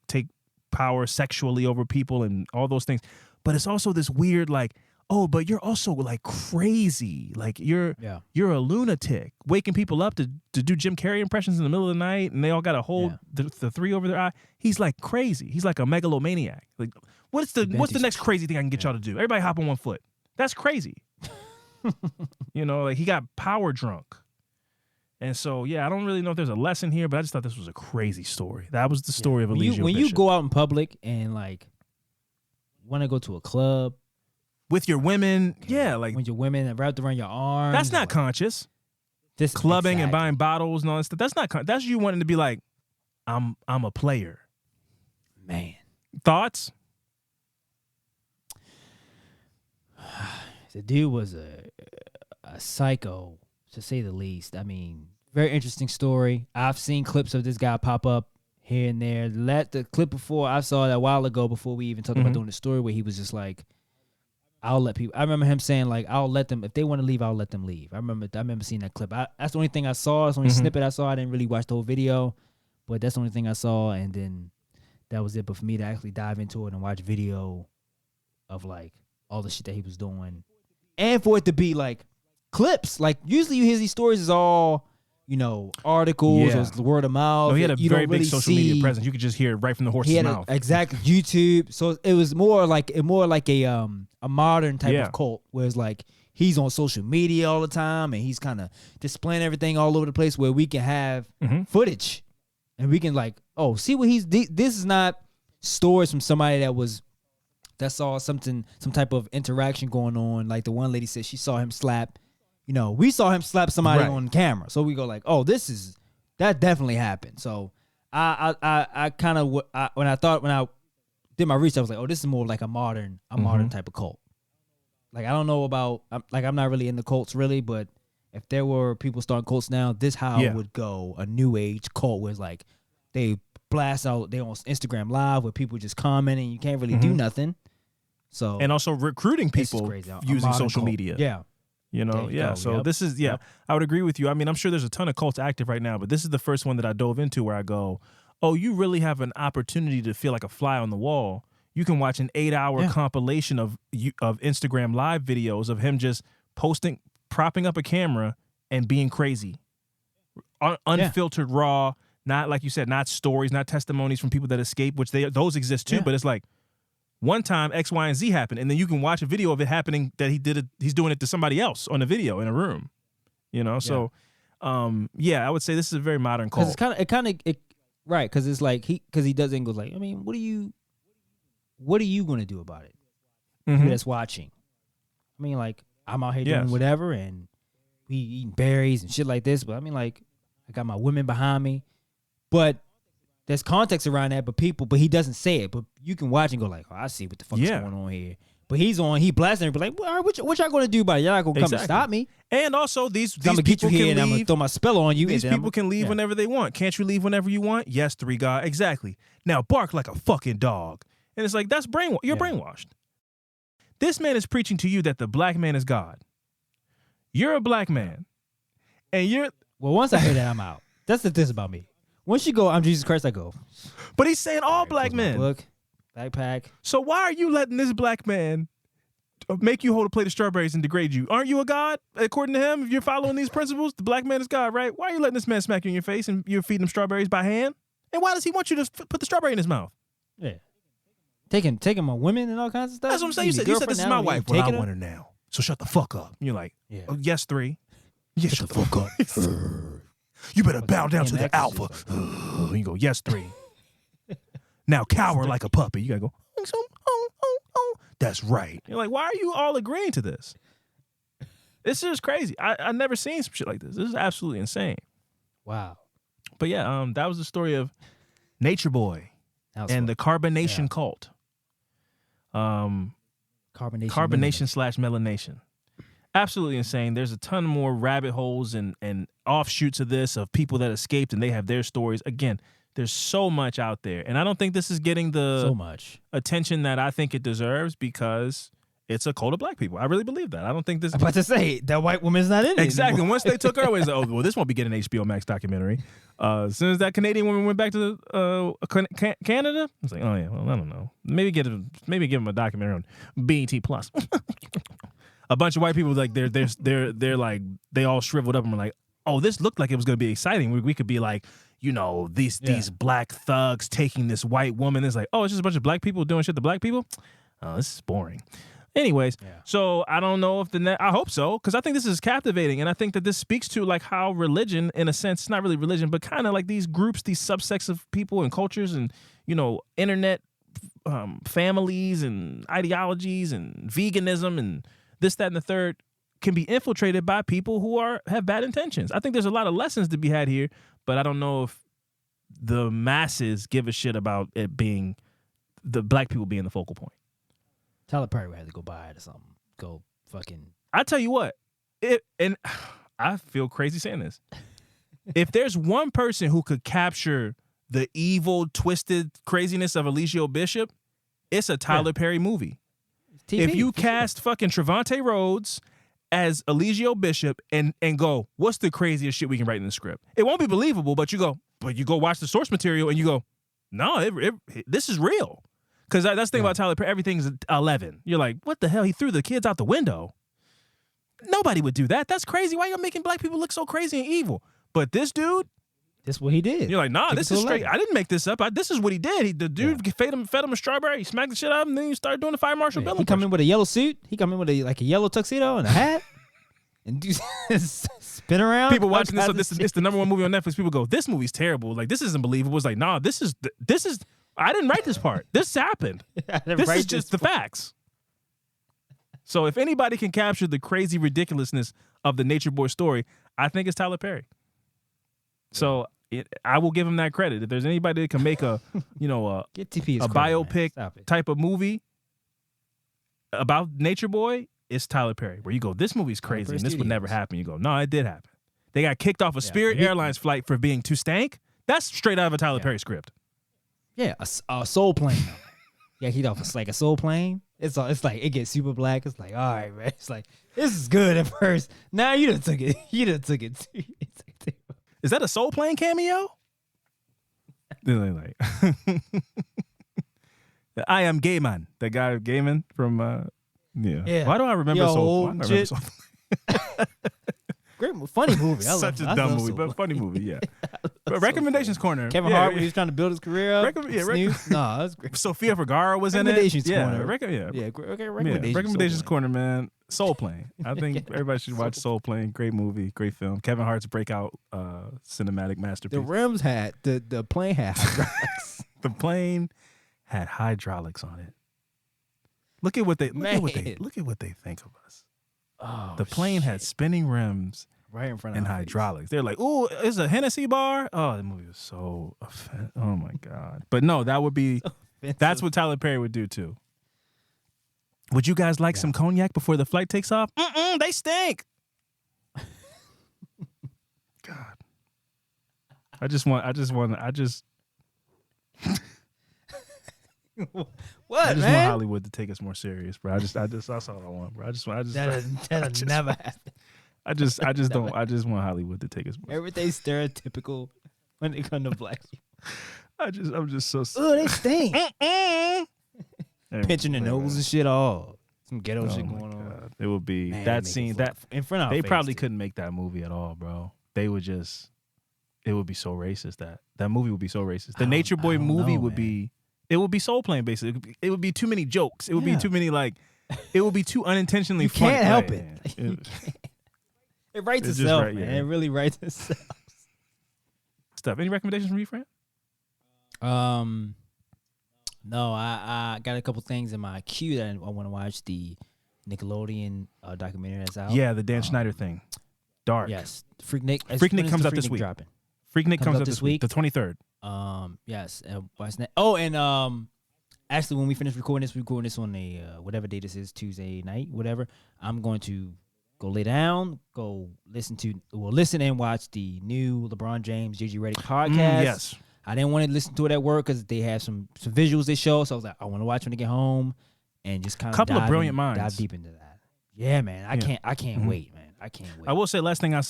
take power sexually over people and all those things. But it's also this weird like, oh, but you're also like crazy. Like you're a lunatic, waking people up to do Jim Carrey impressions in the middle of the night, and they all got to hold the three over their eye. He's like crazy. He's like a megalomaniac. Like what's the next crazy thing I can get y'all to do? Everybody hop on one foot. That's crazy. Like he got power drunk. And so, I don't really know if there's a lesson here, but I just thought this was a crazy story. That was the story of Eligio Bishop. When you go out in public and like want to go to a club with your women, like with your women wrapped around your arms. That's not conscious. This clubbing and buying bottles and all that stuff. That's not. That's you wanting to be like, I'm a player. Man, thoughts? The dude was a psycho, to say the least. I mean, very interesting story. I've seen clips of this guy pop up here and there. The clip before, I saw it a while ago before we even talked about doing the story, where he was just like, I'll let people. I remember him saying like, I'll let them, if they want to leave, I'll let them leave. I remember seeing that clip. That's the only thing I saw. That's the only snippet I saw. I didn't really watch the whole video, but that's the only thing I saw. And then that was it. But for me to actually dive into it and watch video of like all the shit that he was doing, and for it to be like clips, like usually you hear these stories is all, articles or word of mouth. No, he had a very big social media presence. You could just hear it right from the horse's mouth. Exactly, YouTube. So it was more like a modern type of cult, where it's like he's on social media all the time and he's kind of displaying everything all over the place, where we can have footage and we can like, oh, see what he's. This is not stories from somebody that saw some type of interaction going on. Like the one lady said she saw him slap. We saw him slap somebody on camera. So we go like, oh, that definitely happened. So I kind of when I did my research, I was like, oh, this is more like a modern type of cult. Like I don't know about I'm not really into cults really, but if there were people starting cults now, this how it would go. A new age cult where it's like they blast out, they on Instagram Live where people just commenting, you can't really do nothing. So and also recruiting people using social media. Yeah. So this is, I would agree with you. I mean, I'm sure there's a ton of cults active right now, but this is the first one that I dove into where I go, oh, you really have an opportunity to feel like a fly on the wall. You can watch an 8-hour compilation of Instagram live videos of him just propping up a camera and being crazy. Unfiltered, raw, not like you said, not stories, not testimonies from people that escape, which those exist too, but it's like one time X, Y, and Z happened, and then you can watch a video of it happening that he's doing it to somebody else on a video in a room. So I would say this is a very modern cult. Right, because it's like he does it and goes like, I mean, what are you going to do about it? Mm-hmm. That's watching. I mean, like, I'm out here doing whatever, and we eating berries and shit like this, but I mean, like, I got my women behind me, but there's context around that, but he doesn't say it, but you can watch and go like, oh, I see what the fuck is going on here. But he blasting everybody like, well, all right, what y'all gonna do about it? Y'all not gonna come and stop me. And also these I'm gonna get you people here can and I'm gonna leave. throw my spell on you. These people can leave whenever they want. Can't you leave whenever you want? Yes, 3 God. Exactly. Now bark like a fucking dog. And it's like, that's you're brainwashed. This man is preaching to you that the black man is God. You're a black man. And you're... Well, once I hear that, I'm out. That's the thing about me. Once you go, I'm Jesus Christ, I go. But he's saying all black men. Book, backpack. So why are you letting this black man make you hold a plate of strawberries and degrade you? Aren't you a God? According to him, if you're following these principles, the black man is God, right? Why are you letting this man smack you in your face and you're feeding him strawberries by hand? And why does he want you to put the strawberry in his mouth? Yeah. Taking my women and all kinds of stuff. That's what I'm saying. You said this is my wife. Well, I want her now. So shut the fuck up. And you're like, oh, yes, 3. Yeah, shut the fuck up. You better bow down to the alpha. You go, yes, 3. Now cower like a puppy. You gotta go, that's right. You're like, why are you all agreeing to this? This is crazy. I've never seen some shit like this. This is absolutely insane. Wow. But yeah, that was the story of Natureboy and the carbonation cult. Carbonation/melanation. Absolutely insane. There's a ton more rabbit holes and offshoots of this, of people that escaped and they have their stories. Again, there's so much out there. And I don't think this is getting the attention that I think it deserves because it's a cult of black people. I really believe that. I don't think this... I'm about to say, that white woman's not in it Exactly. anymore. Once they took her away, it's like, oh, well, this won't be getting an HBO Max documentary. As soon as that Canadian woman went back to Canada, I was like, oh, yeah, well, I don't know. Maybe give them a documentary on BET Plus. A bunch of white people, like, they're like, they all shriveled up and were like, oh, this looked like it was going to be exciting. We could be like, these black thugs taking this white woman. It's like, oh, it's just a bunch of black people doing shit to black people? Oh, this is boring. Anyways, so I don't know if I hope so, because I think this is captivating, and I think that this speaks to like how religion, in a sense, not really religion, but kind of like these groups, these subsects of people and cultures and, internet families and ideologies and veganism and this, that, and the third can be infiltrated by people who have bad intentions. I think there's a lot of lessons to be had here, but I don't know if the masses give a shit about it being the black people being the focal point. Tyler Perry would have to go buy it or something. Go fucking... I tell you what, and I feel crazy saying this. If there's one person who could capture the evil, twisted craziness of Eligio Bishop, it's a Tyler Perry movie. TV, if you cast fucking Trevante Rhodes as Eligio Bishop and go, what's the craziest shit we can write in the script? It won't be believable, but you go watch the source material and you go, no, this is real. Because that's the thing about Tyler Perry. Everything's 11. You're like, what the hell? He threw the kids out the window. Nobody would do that. That's crazy. Why are you making black people look so crazy and evil? But this dude, this is what he did. You're like, nah, this is straight. I didn't make this up. This is what he did. The dude fed him a strawberry. He smacked the shit out of him, and then he started doing the fire marshal bill. He come in with a yellow suit. He come in with a yellow tuxedo and a hat. And do spin around. People watching this, so it's the number one movie on Netflix. People go, this movie's terrible. Like, this isn't believable. It's like, nah, this is. I didn't write this part. This happened. This is just the facts. So if anybody can capture the crazy ridiculously of the Natureboy story, I think it's Tyler Perry. So I will give him that credit. If there's anybody that can make a biopic type of movie about Natureboy, it's Tyler Perry. Where you go, this movie's crazy and this would never happen. You go, no, it did happen. They got kicked off a Spirit Airlines flight for being too stank. That's straight out of a Tyler Perry script. Yeah, a soul plane. Yeah, he off like a soul plane. It's like it gets super black. It's like, all right, man. It's like, this is good at first. Now you done took it. Is that a soul plane cameo? They're like, I am gay man. The guy gay man from yeah. Why do I remember so? Great, funny movie. Such a dumb movie, but funny movie. Yeah. But recommendations corner. Kevin Hart when he was trying to build his career up. No, that's great. Sofia Vergara was in it. Recommendations corner. Recommendations corner, man. Soul Plane. I think everybody should watch Soul Plane. Great movie, great film. Kevin Hart's breakout cinematic masterpiece. The rims had the plane had hydraulics. The plane had hydraulics on it. Look at what they think of us. Oh, the plane had spinning rims right in front of and hydraulics. They're like, "Ooh, it's a Hennessy bar." Oh, the movie was so offensive. Oh my god! But no, that would be that's what Tyler Perry would do too. Would you guys like some cognac before the flight takes off? They stink. God, I just want. What, I just man? want Hollywood to take us more serious, bro. That's all I want, bro. That'll never happen. I just want Hollywood to take us more. Everything's stereotypical when it comes to black people. I'm just so. Oh, they stink. Pinching the nose and shit. All some ghetto shit going on. It would be that scene that in front of. They probably couldn't make that movie at all, bro. They would just. It would be so racist that movie would be so racist. The Natureboy movie would be. It would be Soul Plane, basically. It would be too many jokes. It would be too many, it would be too unintentionally funny. You can't help it. It writes itself, man. It really writes itself. Stuff. Any recommendations from you, Fran? No, I got a couple things in my queue that I want to watch. The Nickelodeon documentary that's out. Yeah, the Dan Schneider thing. Dark. Yes. Freaknik comes out this week. Dropping? Freaknik comes out this week. The 23rd. Yes. What's that? Oh, and actually, when we finish recording this on a whatever day this is, Tuesday night, whatever. I'm going to go lay down, listen and watch the new LeBron James, JJ Redick podcast. Yes. I didn't want to listen to it at work because they have some visuals they show, so I was like, I want to watch when I get home and just kind of couple of brilliant minds. Dive deep into that. Yeah, man. I can't wait, man. I can't wait. I will say last thing I'll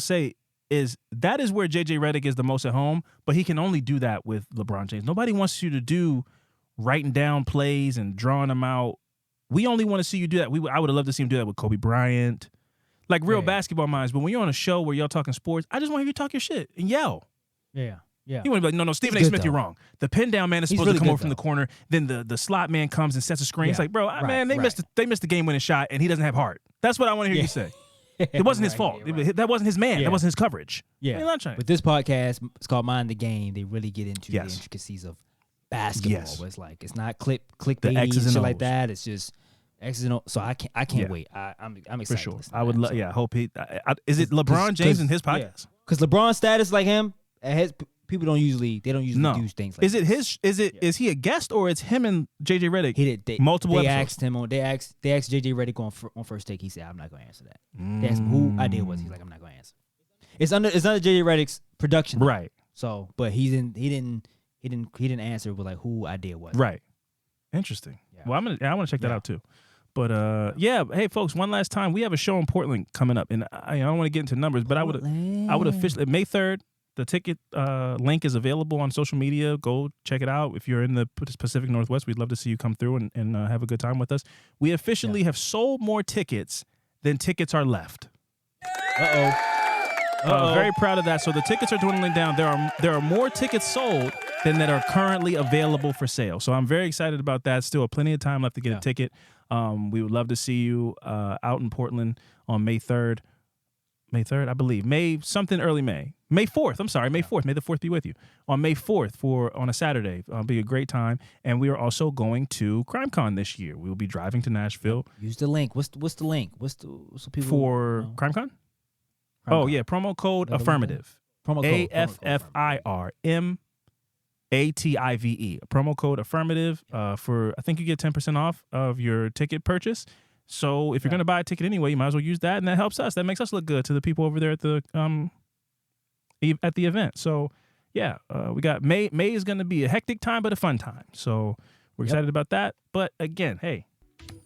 say is that is where JJ Redick is the most at home, but he can only do that with LeBron James. Nobody wants you to do writing down plays and drawing them out. We only want to see you do that. I would have loved to see him do that with Kobe Bryant, like real basketball minds. But when you're on a show where y'all talking sports, I just want you to talk your shit and yell. Yeah. Yeah. You want to be like, no, Stephen A. Smith, you're wrong. The pin down man is supposed to come over from the corner. Then the slot man comes and sets a screen. It's like, bro, man, they missed the game winning shot, and he doesn't have heart. That's what I want to hear you say. It wasn't his fault. That wasn't his man. That wasn't his coverage. Yeah. With this podcast, it's called Mind the Game. They really get into the intricacies of basketball. Yes. Where it's like it's not clickbait and shit like that. It's just X's and O's. So I can't wait. I'm excited. For sure. I would. I hope he. Is it LeBron James in his podcast? Because LeBron's status like him, people don't usually do things like. Is he a guest or it's him and JJ Redick? Multiple episodes. They asked JJ Redick on First Take. He said, "I'm not going to answer that." They asked him who idea was. He's like, "I'm not going to answer." It's under JJ Redick's production, right? So, but he didn't answer with like who idea was. Right. Interesting. Yeah. Well, I want to check that out too. But hey folks, one last time, we have a show in Portland coming up, and I don't want to get into numbers, but I would officially May 3rd. The ticket link is available on social media. Go check it out. If you're in the Pacific Northwest, we'd love to see you come through and have a good time with us. We officially have sold more tickets than tickets are left. Very proud of that. So the tickets are dwindling down. There are more tickets sold than that are currently available for sale. So I'm very excited about that. Still plenty of time left to get a ticket. We would love to see you out in Portland on May 3rd. May 3rd, I believe. May 4th. I'm sorry, May 4th. May the 4th be with you. On May 4th on a Saturday. It'll be a great time. And we are also going to CrimeCon this year. We will be driving to Nashville. Use the link. What's the link? What's the people for CrimeCon? Oh yeah, promo code Affirmative. Promo code AFFIRMATIVE. Promo code Affirmative for I think you get 10% off of your ticket purchase. So if you're going to buy a ticket anyway, you might as well use that, and that helps us. That makes us look good to the people over there at the event. So yeah, we got May. May is going to be a hectic time, but a fun time. So we're excited about that. But again, hey,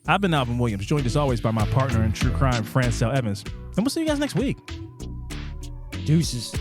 I've been Alvin Williams, joined as always by my partner in true crime, Fran and Alvin. And we'll see you guys next week. Deuces.